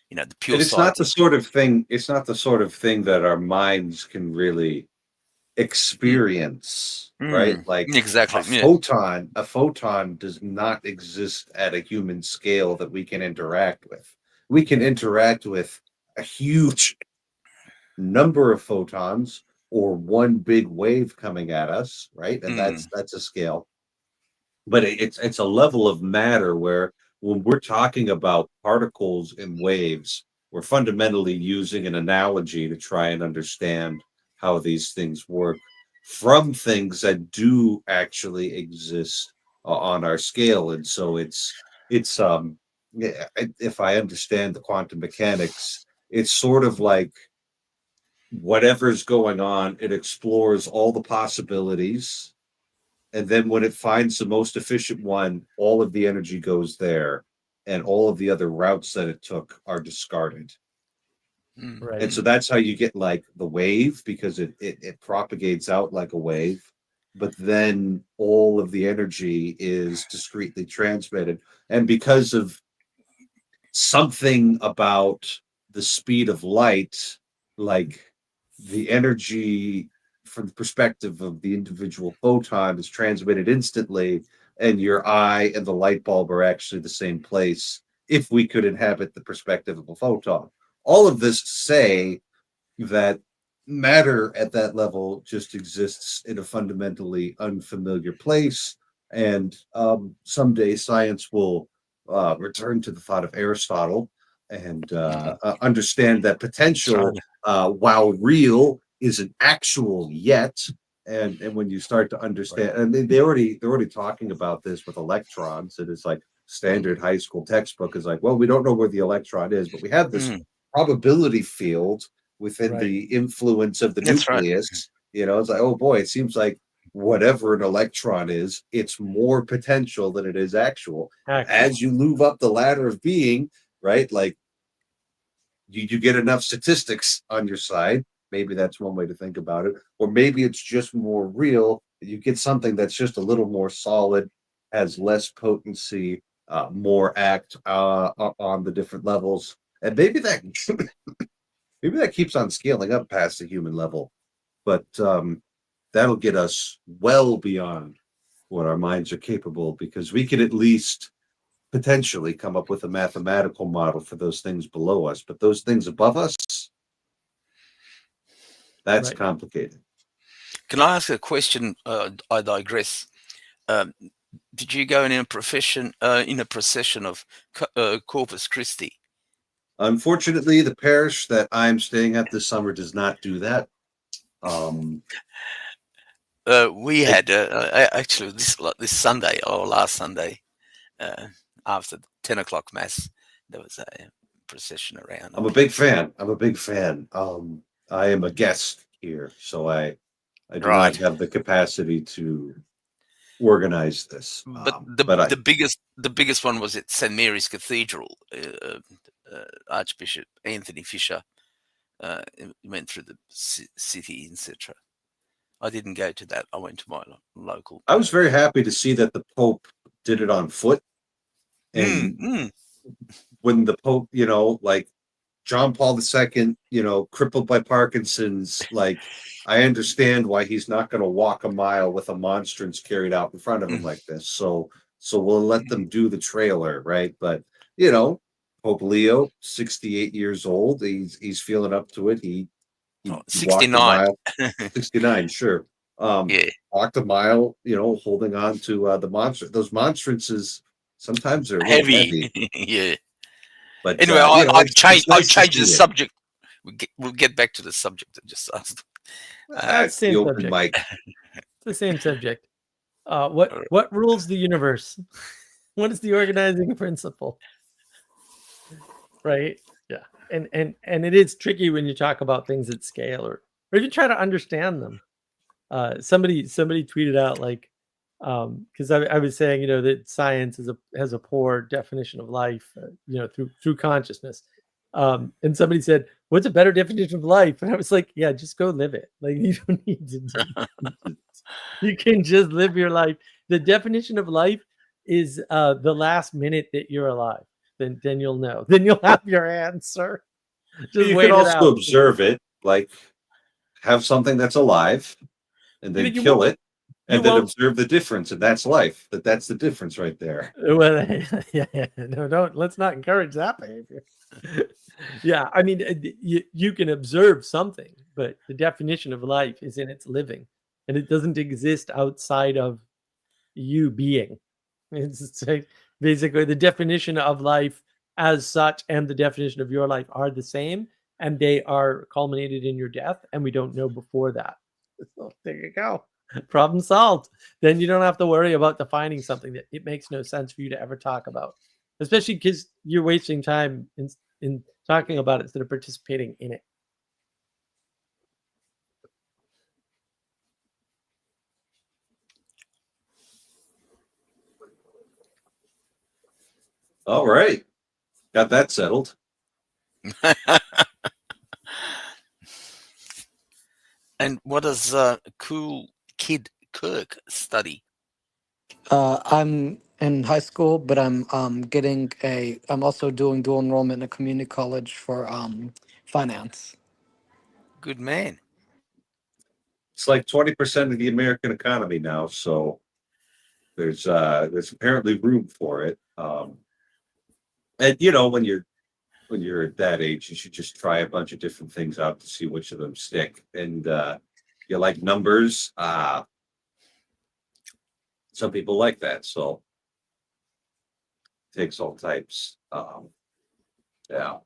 S3: the pure
S1: And it's not the
S3: scientists.
S1: sort of thing. It's not the sort of thing that our minds can really experience, right? Like
S3: Exactly.
S1: a photon does not exist at a human scale that we can interact with. We can interact with a huge number of photons or one big wave coming at us, right? And that's a scale. But it's a level of matter where when we're talking about particles and waves, we're fundamentally using an analogy to try and understand how these things work from things that do actually exist on our scale. And so if I understand the quantum mechanics, it's sort of like whatever's going on, it explores all the possibilities, and then when it finds the most efficient one, all of the energy goes there, and all of the other routes that it took are discarded.
S2: Right.
S1: And so that's how you get like the wave, because it propagates out like a wave, but then all of the energy is discretely transmitted. And because of something about the speed of light, like the energy from the perspective of the individual photon is transmitted instantly, and your eye and the light bulb are actually the same place if we could inhabit the perspective of a photon. All of this say that matter at that level just exists in a fundamentally unfamiliar place. And someday science will return to the thought of Aristotle and understand that potential, while real, isn't actual yet. And when you start to understand, and they're already talking about this with electrons, and it's like standard high school textbook is like, well, we don't know where the electron is, but we have this probability field within the influence of the
S3: That's right.
S1: nucleus. It's like, oh boy, it seems like whatever an electron is, it's more potential than it is actual. As you move up the ladder of being, right? Like you get enough statistics on your side. Maybe that's one way to think about it. Or maybe it's just more real. You get something that's just a little more solid, has less potency, more act on the different levels. And maybe that keeps on scaling up past the human level. But that'll get us well beyond what our minds are capable, because we could at least potentially come up with a mathematical model for those things below us. But those things above us, that's complicated.
S3: Can I ask a question? I digress. Did you go in a procession of Corpus Christi?
S1: Unfortunately, the parish that I'm staying at this summer does not do that.
S3: We had actually this Sunday or last Sunday, after the 10 o'clock mass, there was a procession around.
S1: I'm a big fan. I am a guest here, so I do not have the capacity to organize this.
S3: But the biggest one was at St. Mary's Cathedral. Archbishop Anthony Fisher went through the city, etc. I didn't go to that. I went to my local.
S1: I was very happy to see that the Pope did it on foot. And when the Pope, like John Paul II, crippled by Parkinson's, like I understand why he's not going to walk a mile with a monstrance carried out in front of him like this. So we'll let them do the trailer, right? But Pope Leo, 68 years old, he's feeling up to it. He
S3: 69.
S1: Walked a mile. 69, sure. Walked a mile, holding on to the monster. Those monstrances sometimes are a little heavy.
S3: Yeah.
S1: But
S3: anyway, I'll change the subject. We'll get back to the subject I just asked.
S1: That's the open mic.
S2: It's the same subject. What rules the universe? What is the organizing principle? Right? Yeah. And it is tricky when you talk about things at scale or even try to understand them. Somebody tweeted out like, because I was saying, you know, that science has a poor definition of life, you know, through consciousness. And somebody said, "What's a better definition of life?" And I was like, "Yeah, just go live it. Like you don't need to. You can just live your life. The definition of life is the last minute that you're alive. Then you'll know. Then you'll have your answer. Just
S1: You
S2: wait
S1: can
S2: it
S1: also
S2: out.
S1: observe it, like have something that's alive and then
S2: You
S1: kill
S2: won't.
S1: it,
S2: You
S1: and then
S2: won't.
S1: observe the difference, and that's life. That's the difference right there.
S2: Well, yeah. No, don't. Let's not encourage that behavior. Yeah, I mean, you can observe something, but the definition of life is in its living, and it doesn't exist outside of you being. It's like basically the definition of life as such and the definition of your life are the same, and they are culminated in your death, and we don't know before that. So there you go. Problem solved. Then you don't have to worry about defining something that it makes no sense for you to ever talk about, especially because you're wasting time in talking about it instead of participating in it.
S1: All right, got that settled.
S3: And what does cool kid Kirk study?
S4: I'm in high school, but I'm I'm also doing dual enrollment in a community college for finance.
S3: Good man.
S1: It's like 20% of the American economy now, so there's apparently room for it. And you know, when you're at that age, you should just try a bunch of different things out to see which of them stick. And you like numbers, some people like that, so takes all types. Yeah.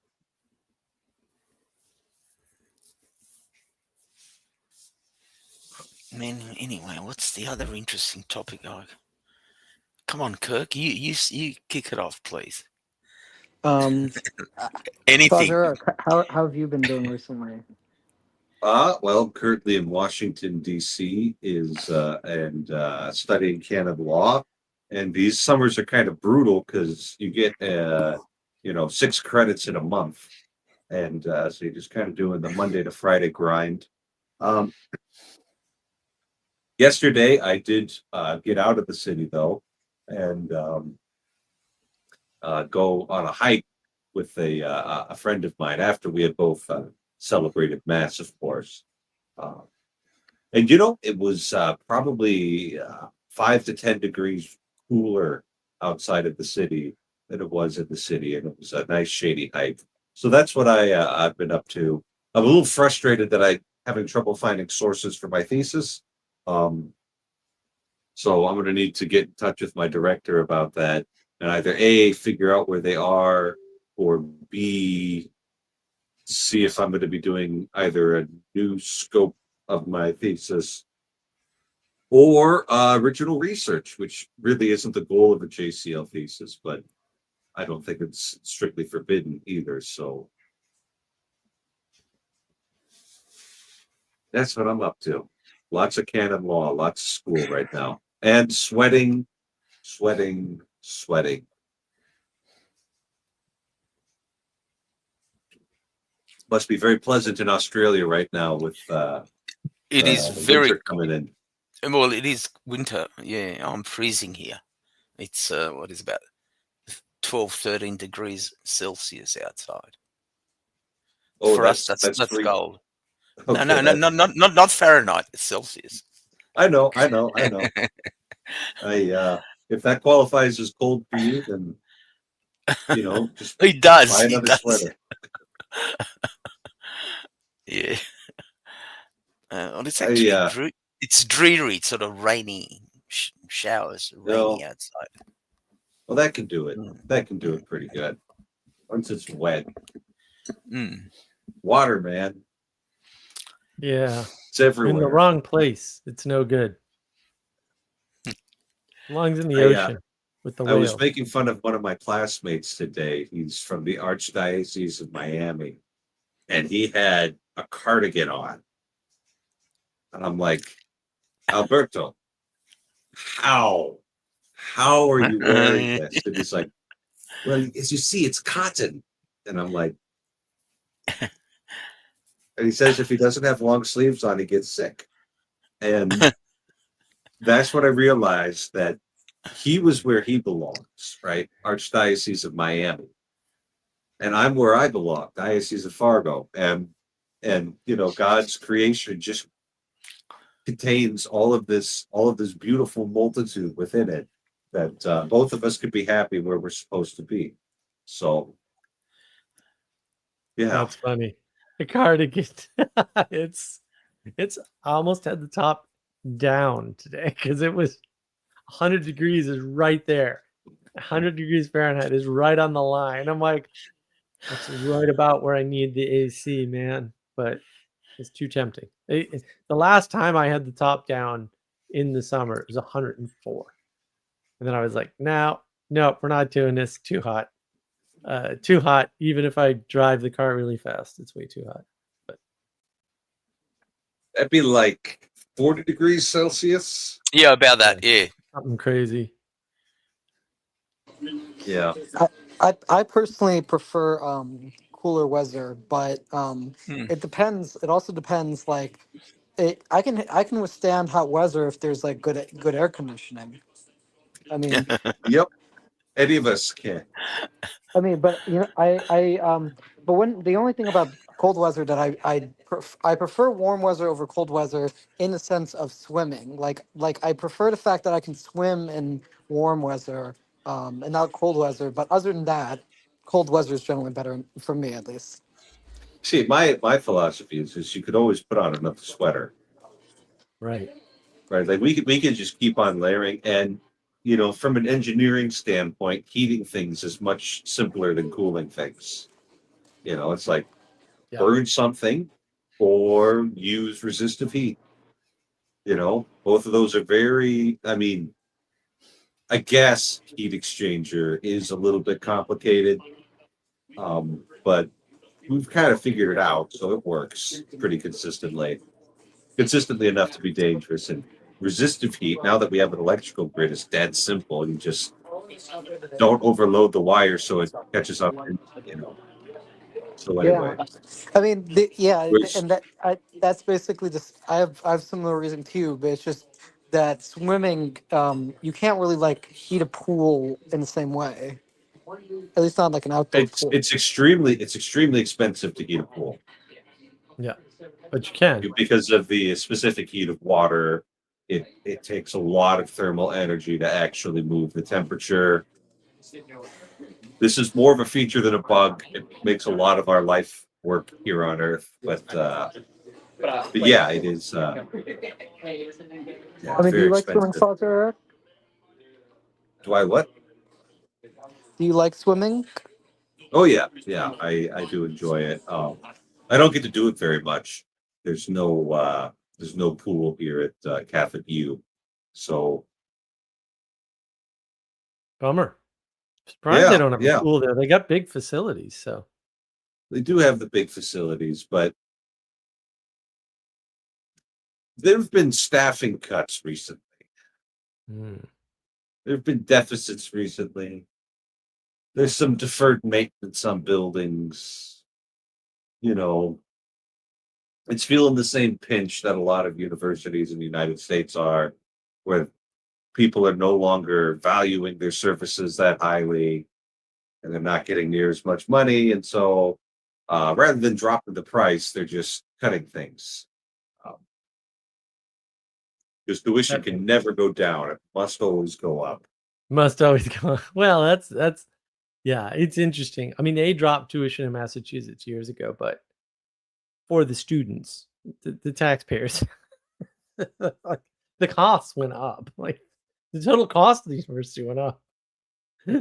S3: Man, anyway, what's the other interesting topic? Come on, Kirk, you kick it off, please.
S4: Um,
S3: Anything.
S4: Father, how have you been doing recently?
S1: Well, currently in Washington, D.C. is and studying canon law. And these summers are kind of brutal because you get, 6 credits in a month. And so you're just kind of doing the Monday to Friday grind. Um, Yesterday, I did get out of the city, though, and go on a hike with a friend of mine after we had both celebrated Mass, of course. Uh, And it was probably 5 to 10 degrees cooler outside of the city than it was in the city, and it was a nice shady hike. So that's what I've been up to. I'm a little frustrated that I'm having trouble finding sources for my thesis. Um, so I'm going to need to get in touch with my director about that, and either A, figure out where they are, or B, see if I'm going to be doing either a new scope of my thesis or original research, which really isn't the goal of a JCL thesis, but I don't think it's strictly forbidden either. So that's what I'm up to. Lots of canon law, lots of school right now, and sweating, sweating, sweating. Must be very pleasant in Australia right now with
S3: It is
S1: the
S3: very
S1: winter coming in.
S3: well. It is winter. Yeah, I'm freezing here. It's what is about 12, 13 degrees Celsius outside.
S1: Oh,
S3: For us,
S1: that's
S3: that's
S1: free.
S3: cold.
S1: Okay,
S3: No, not Fahrenheit. It's Celsius.
S1: I know. If that qualifies as cold for you, then just
S3: It does.
S1: buy
S3: It
S1: another
S3: does.
S1: sweater.
S3: Yeah. Well, it's
S1: I
S3: actually it's dreary, sort of rainy showers, rainy
S1: no,
S3: outside.
S1: well that can do it.
S3: Mm.
S1: That can do it pretty good. Once it's wet.
S3: Mm.
S1: Water, man.
S2: Yeah,
S1: It's
S2: in the
S1: everywhere.
S2: wrong place, it's no good. Belongs in the
S1: I
S2: ocean with the
S1: I was
S2: whales.
S1: making fun of one of my classmates today. He's from the Archdiocese of Miami, and he had a cardigan on. And I'm like, Alberto, how are you wearing this? And he's like, well, as you see, it's cotton. And I'm like, and he says if he doesn't have long sleeves on, he gets sick. And that's when I realized that he was where he belongs, right? Archdiocese of Miami. And I'm where I belong, Diocese of Fargo. And God's creation just contains all of this beautiful multitude within it that both of us could be happy where we're supposed to be. So yeah.
S2: That's funny. The cardigan, it's almost had the top down today because it was 100 degrees is right there. 100 degrees Fahrenheit is right on the line. I'm like, that's right about where I need the AC, man. But it's too tempting. The last time I had the top down in the summer, it was 104. And then I was like, no, we're not doing this. Too hot. Too hot. Even if I drive the car really fast, it's way too hot. But
S1: That'd be like 40 degrees Celsius.
S3: Yeah, about that. Yeah.
S2: something crazy.
S1: Yeah.
S4: I personally prefer cooler weather, but it depends. It also depends. Like, I can withstand hot weather if there's like good air conditioning. I mean,
S1: Yep. Any of us can.
S4: but but when the only thing about cold weather that I prefer warm weather over cold weather in the sense of swimming. Like I prefer the fact that I can swim in warm weather, and not cold weather. But other than that, cold weather is generally better for me, at least.
S1: See, my philosophy is you could always put on another sweater.
S2: Right.
S1: Right. Like we could just keep on layering. And from an engineering standpoint, heating things is much simpler than cooling things. It's like burn something or use resistive heat. Both of those are very, a gas heat exchanger is a little bit complicated. But we've kind of figured it out, so it works pretty consistently enough to be dangerous. And resistive heat, now that we have an electrical grid, is dead simple. You just don't overload the wire so it catches on. So anyway,
S4: And that's basically just I have similar reason too, but it's just that swimming, you can't really like heat a pool in the same way. At least not like an outdoor pool.
S1: it's extremely expensive to heat a pool.
S2: Yeah, but you can.
S1: Because of the specific heat of water. It takes a lot of thermal energy to actually move the temperature. This is more of a feature than a bug. It makes a lot of our life work here on Earth, but yeah, it is.
S4: Do
S1: very
S4: you like swimming,
S1: expensive.
S4: Father Eric?
S1: Do I what?
S4: Do you like swimming?
S1: Oh yeah, I do enjoy it. I don't get to do it very much. There's no pool here at Catholic U, so
S2: Bummer. Surprised they
S1: Yeah,
S2: don't have
S1: yeah.
S2: a pool there. They got big facilities, so
S1: they do have the big facilities, but there have been staffing cuts recently.
S2: mm,
S1: There have been deficits recently. There's some deferred maintenance on buildings. It's feeling the same pinch that a lot of universities in the United States are, where people are no longer valuing their services that highly, and they're not getting near as much money. And so rather than dropping the price, they're just cutting things. Because tuition can never go down. It must always go up.
S2: must always go. Well, that's yeah, it's interesting. I mean, they dropped tuition in Massachusetts years ago, but for the students, the taxpayers, like, the costs went up. Like the total cost of the university went up.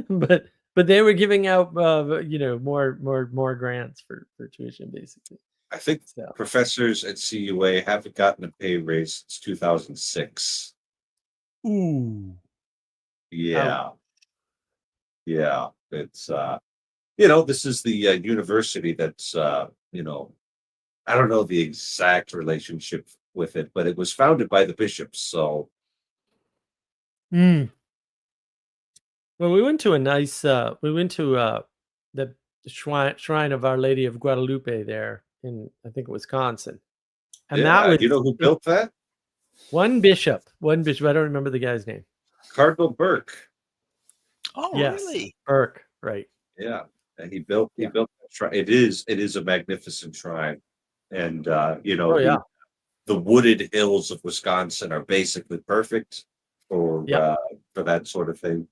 S2: but they were giving out more grants for tuition, basically.
S1: I think
S2: So
S1: professors at CUA haven't gotten a pay raise since 2006.
S2: ooh.
S1: Yeah. Yeah. It's this is the university that's I don't know the exact relationship with it, but it was founded by the bishops. So
S2: Mm. Well, we went to a nice. We went to the shrine of Our Lady of Guadalupe there in, I think, Wisconsin, and that
S1: yeah,
S2: was
S1: you know who built that?
S2: one bishop. One bishop. I don't remember the guy's name.
S1: Cardinal Burke.
S3: Oh,
S2: Yes,
S3: really?
S2: Burke. Right.
S1: Yeah, and he built
S2: Yeah.
S1: that shrine. It is a magnificent shrine, and you know
S2: Oh yeah.
S1: the wooded hills of Wisconsin are basically perfect for
S2: Yep.
S1: for that sort of thing.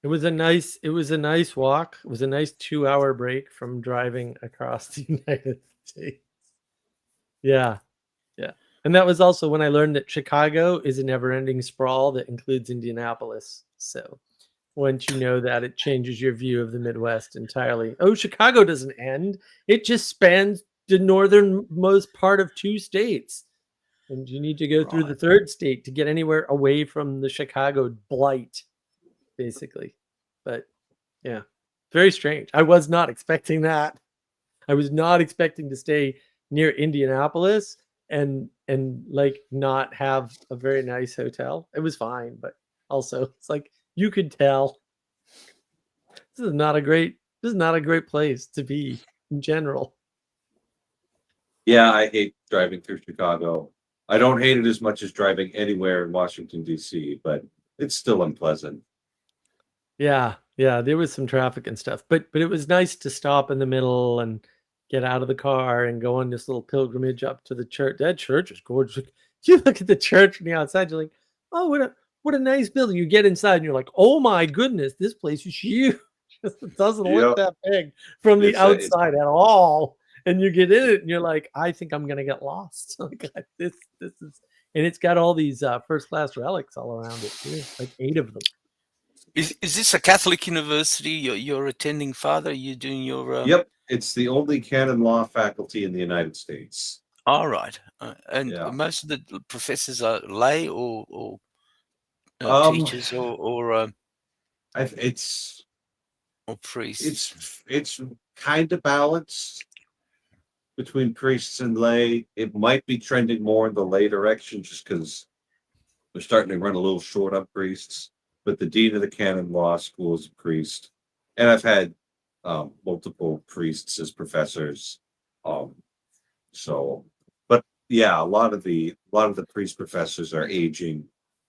S2: It was a nice. It was a nice walk. It was a nice 2-hour break from driving across the United States. Yeah. Yeah. And that was also when I learned that Chicago is a never-ending sprawl that includes Indianapolis. So once you know that, it changes your view of the Midwest entirely. Oh, Chicago doesn't end. It just spans the northernmost part of 2 states. And you need to go through the
S3: Right.
S2: 3rd state to get anywhere away from the Chicago blight, basically. But yeah, very strange. I was not expecting that. I was not expecting to stay near Indianapolis and like not have a very nice hotel. It was fine, but also it's like you could tell this is not a great place to be in general.
S1: Yeah, I hate driving through Chicago. I don't hate it as much as driving anywhere in Washington D.C., but it's still unpleasant.
S2: Yeah, yeah, there was some traffic and stuff, but it was nice to stop in the middle and get out of the car and go on this little pilgrimage up to the church. That church is gorgeous. Like, you look at the church from the outside, you're like, oh, what a nice building. You get inside and you're like, oh my goodness, this place is huge. It doesn't
S1: Yeah,
S2: look that big from the
S1: it's
S2: outside at all. And you get in it and you're like, I think I'm gonna get lost. Like this is, and it's got all these first class relics all around it too, like 8 of them.
S3: Is this a Catholic university you're attending, Father? You doing your
S1: yep. It's the only canon law faculty in the United States.
S3: all right. And
S1: Yeah.
S3: most of the professors are lay or
S1: Um,
S3: teachers or
S1: it's
S3: priests.
S1: it's kind of balanced between priests and lay. It might be trending more in the lay direction just because we're starting to run a little short on priests. But the dean of the canon law school is a priest, and I've had multiple priests as professors. Um, so, but yeah, a lot of the priest professors are aging,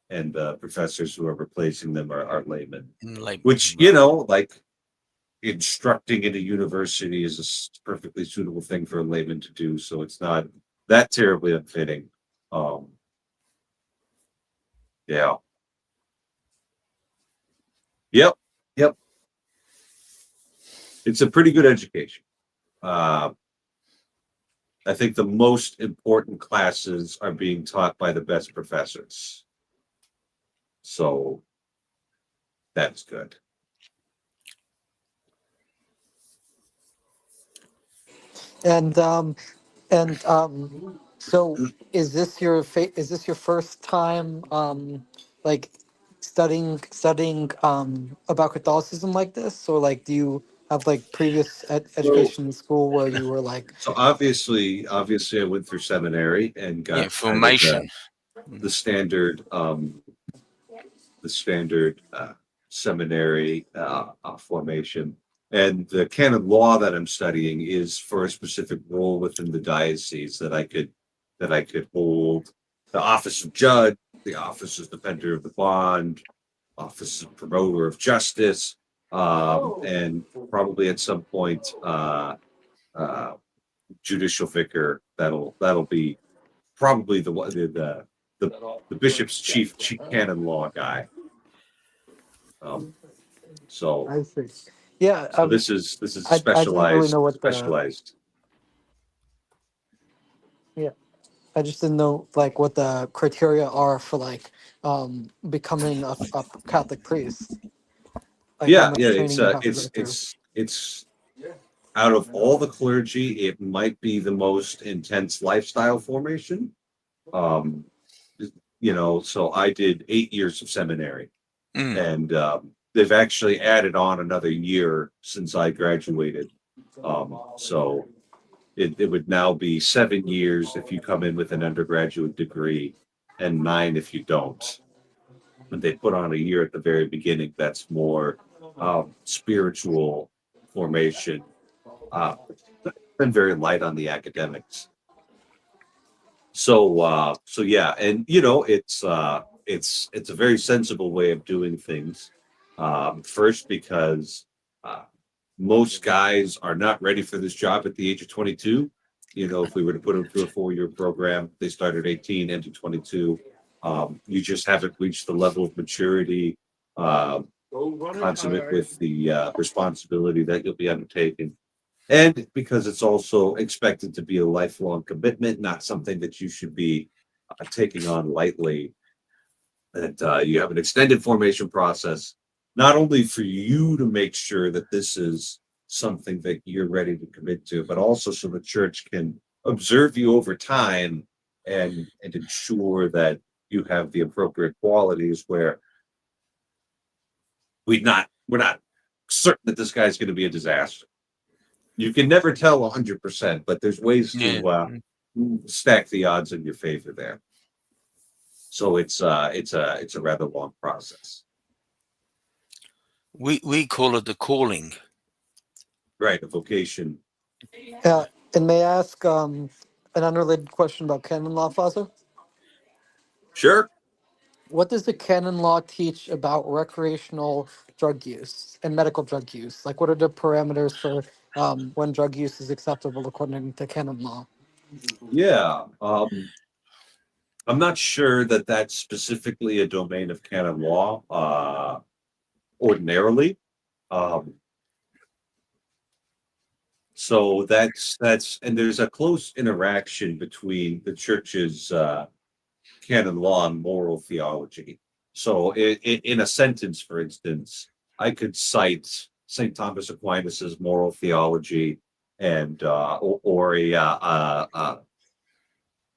S1: and the professors who are replacing them are laymen.
S3: Laymen,
S1: Which
S3: right.
S1: like instructing in a university is a perfectly suitable thing for a layman to do. So it's not that terribly unfitting. Yeah. Yep. Yep. It's a pretty good education. I think the most important classes are being taught by the best professors. So that's good.
S4: And so is this your first time like studying about Catholicism like this, or like do you have like previous
S1: So,
S4: education in school where you were like
S1: so obviously I went through seminary and got kind of
S3: Information.
S1: the standard seminary formation. And the canon law that I'm studying is for a specific role within the diocese that I could hold the office of judge, the office of defender of the bond, office of promoter of justice, and probably at some point uh, judicial vicar. That'll be probably the bishop's chief canon law guy. So
S4: I see. Yeah,
S1: this is
S4: I didn't really know what the
S1: specialized.
S4: yeah, I just didn't know like what the criteria are for like becoming a Catholic priest. Like how
S1: Yeah,
S4: much
S1: yeah.
S4: training you have to go through.
S1: It's out of all the clergy, it might be the most intense lifestyle formation. Um, so I did 8 years of seminary, and they've actually added on another year since I graduated. So it would now be 7 years if you come in with an undergraduate degree and 9 if you don't. And they put on a year at the very beginning that's more spiritual formation, and very light on the academics. So yeah, and it's a very sensible way of doing things. First, because most guys are not ready for this job at the age of 22. If we were to put them through a 4-year program, they start at 18, end at 22. You just haven't reached the level of maturity consummate with the responsibility that you'll be undertaking. And because it's also expected to be a lifelong commitment, not something that you should be taking on lightly. That you have an extended formation process, not only for you to make sure that this is something that you're ready to commit to, but also so the church can observe you over time and ensure that you have the appropriate qualities where we're not certain that this guy's going to be a disaster. You can never tell 100%, but there's ways
S3: Yeah.
S1: to stack the odds in your favor there. So it's a rather long process.
S3: We call it the calling.
S1: Right, a vocation.
S4: Yeah, and may I ask an unrelated question about canon law, Father?
S1: Sure.
S4: What does the canon law teach about recreational drug use and medical drug use? Like, what are the parameters for when drug use is acceptable according to canon law?
S1: Yeah. I'm not sure that that's specifically a domain of canon law ordinarily. Um, so and there's a close interaction between the church's canon law and moral theology. So in a sentence, for instance, I could cite St. Thomas Aquinas's moral theology and or a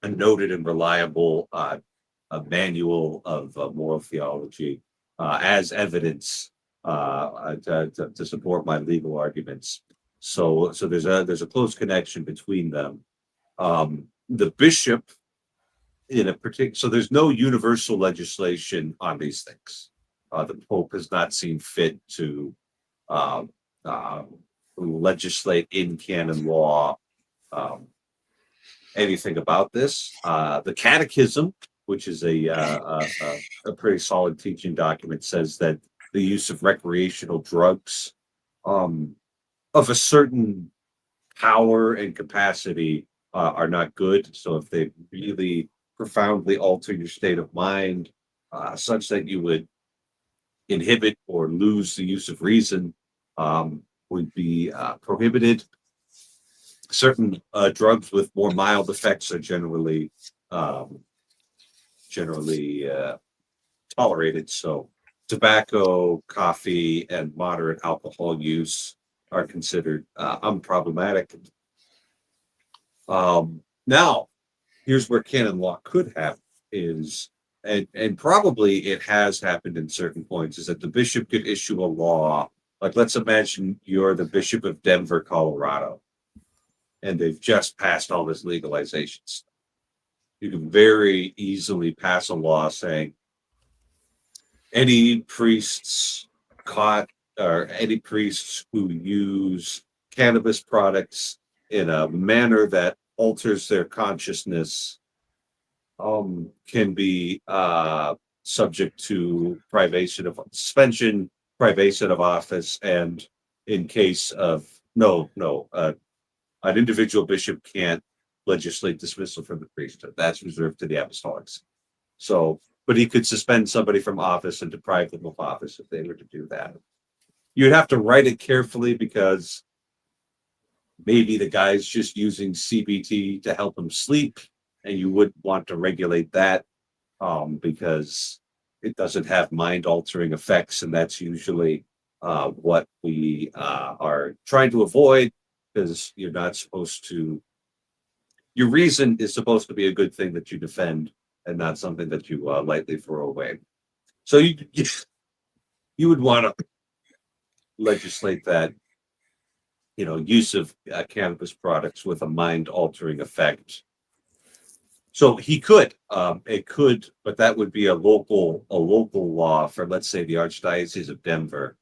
S1: noted and reliable a manual of moral theology as evidence to support my legal arguments. So there's a close connection between them. The bishop in a particular, so there's no universal legislation on these things. The Pope has not seen fit to um, uh, legislate in canon law anything about this. The Catechism, which is a pretty solid teaching document, says that the use of recreational drugs of a certain power and capacity are not good. So if they really profoundly alter your state of mind, such that you would inhibit or lose the use of reason, would be prohibited. Certain drugs with more mild effects are generally tolerated. So tobacco, coffee, and moderate alcohol use are considered unproblematic. Now, here's where canon law could happen is, and probably it has happened in certain points, is that the bishop could issue a law. Like, let's imagine you're the Bishop of Denver, Colorado, and they've just passed all this legalization stuff. You can very easily pass a law saying any priests caught or any priests who use cannabis products in a manner that alters their consciousness can be subject to privation of suspension, privation of office, and in case of an individual bishop can't legislate dismissal from the priesthood. That's reserved to the apostolics. So, but he could suspend somebody from office and deprive them of office if they were to do that. You'd have to write it carefully because maybe the guy's just using CBT to help him sleep, and you wouldn't want to regulate that because it doesn't have mind-altering effects, and that's usually what we are trying to avoid, because you're not supposed to. Your reason is supposed to be a good thing that you defend, and not something that you lightly throw away. So you would want to legislate that use of cannabis products with a mind-altering effect. So he could, it could, but that would be a local law for, let's say, the Archdiocese of Denver,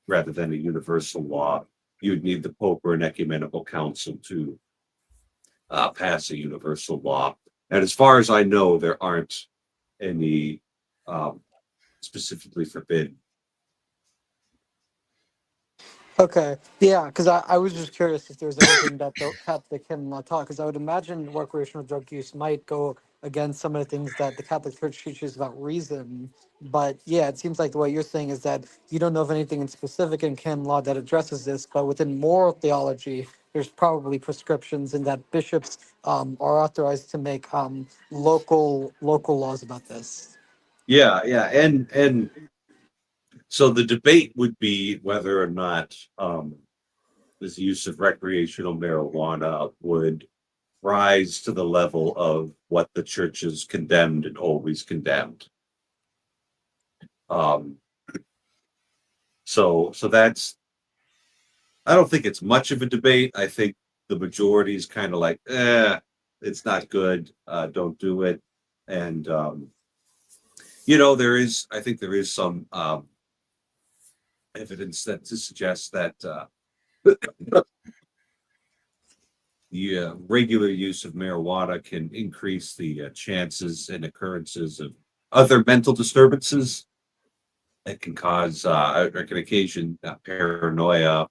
S1: rather than a universal law. You'd need the Pope or an ecumenical council to pass a universal law. And as far as I know, there aren't any specifically forbidden.
S4: Okay, yeah, because I was just curious if there was anything that the Catholic canon law taught, because I would imagine recreational drug use might go against some of the things that the Catholic Church teaches about reason. But yeah, it seems like the way you're saying is that you don't know of anything in specific in canon law that addresses this, but within moral theology, there's probably prescriptions and that bishops are authorized to make local laws about this.
S1: Yeah, and so the debate would be whether or not this use of recreational marijuana would rise to the level of what the church has condemned and always condemned. So that's, I don't think it's much of a debate. I think the majority is kind of like, it's not good, don't do it. And I think there is some evidence that to suggest that the regular use of marijuana can increase the chances and occurrences of other mental disturbances that can cause or can occasion paranoia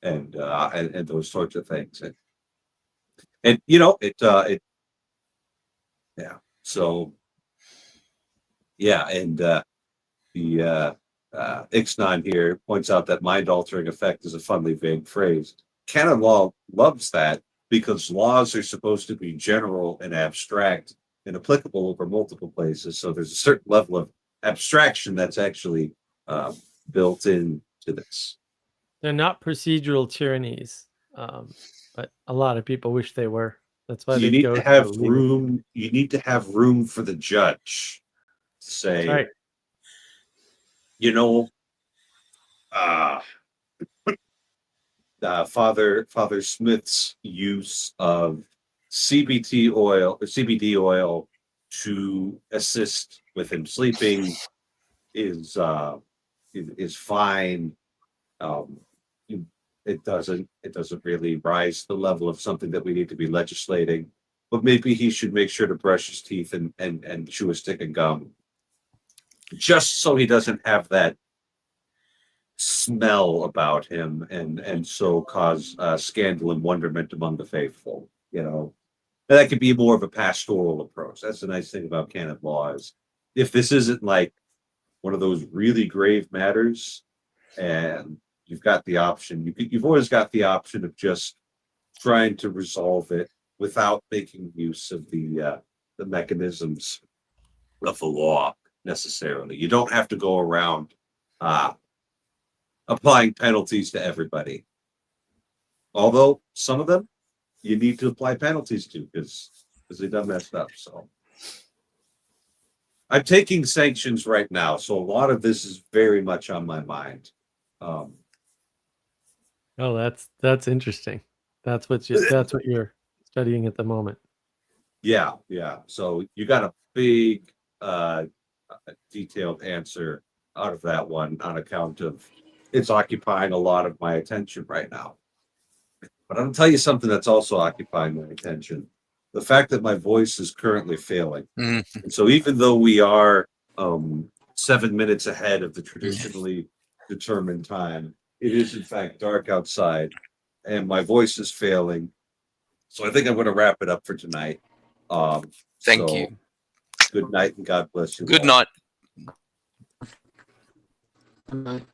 S1: and those sorts of things. And it yeah. So yeah, and the Ixnon here points out that mind-altering effect is a funny vague phrase. Canon law loves that because laws are supposed to be general and abstract and applicable over multiple places. So there's a certain level of abstraction that's actually built into this.
S2: They're not procedural tyrannies, but a lot of people wish they were. That's why
S1: You
S2: they
S1: need
S2: go
S1: to have
S2: to legal.
S1: room. You need to have room for the judge to say,
S2: That's right.
S1: you know, Father Smith's use of CBD oil to assist with him sleeping is fine. Um, it doesn't really rise to the level of something that we need to be legislating. But maybe he should make sure to brush his teeth and chew a stick of gum, just so he doesn't have that smell about him and so cause scandal and wonderment among the faithful. And that could be more of a pastoral approach. That's the nice thing about canon law is if this isn't like one of those really grave matters, and you've got the option, you've always got the option of just trying to resolve it without making use of the mechanisms of the law necessarily. You don't have to go around applying penalties to everybody. Although some of them you need to apply penalties to because they done messed up. So I'm taking sanctions right now, so a lot of this is very much on my mind.
S2: Oh, that's interesting. That's what you're studying at the moment.
S1: Yeah. So you got a big detailed answer out of that one on account of it's occupying a lot of my attention right now. But I'm gonna tell you something that's also occupying my attention. The fact that my voice is currently failing.
S3: Mm.
S1: And so even though we are 7 minutes ahead of the traditionally determined time, it is in fact dark outside and my voice is failing. So I think I'm going to wrap it up for tonight.
S3: Thank you.
S1: Good night and God bless you.
S3: Good
S1: all.
S3: night.
S4: Right.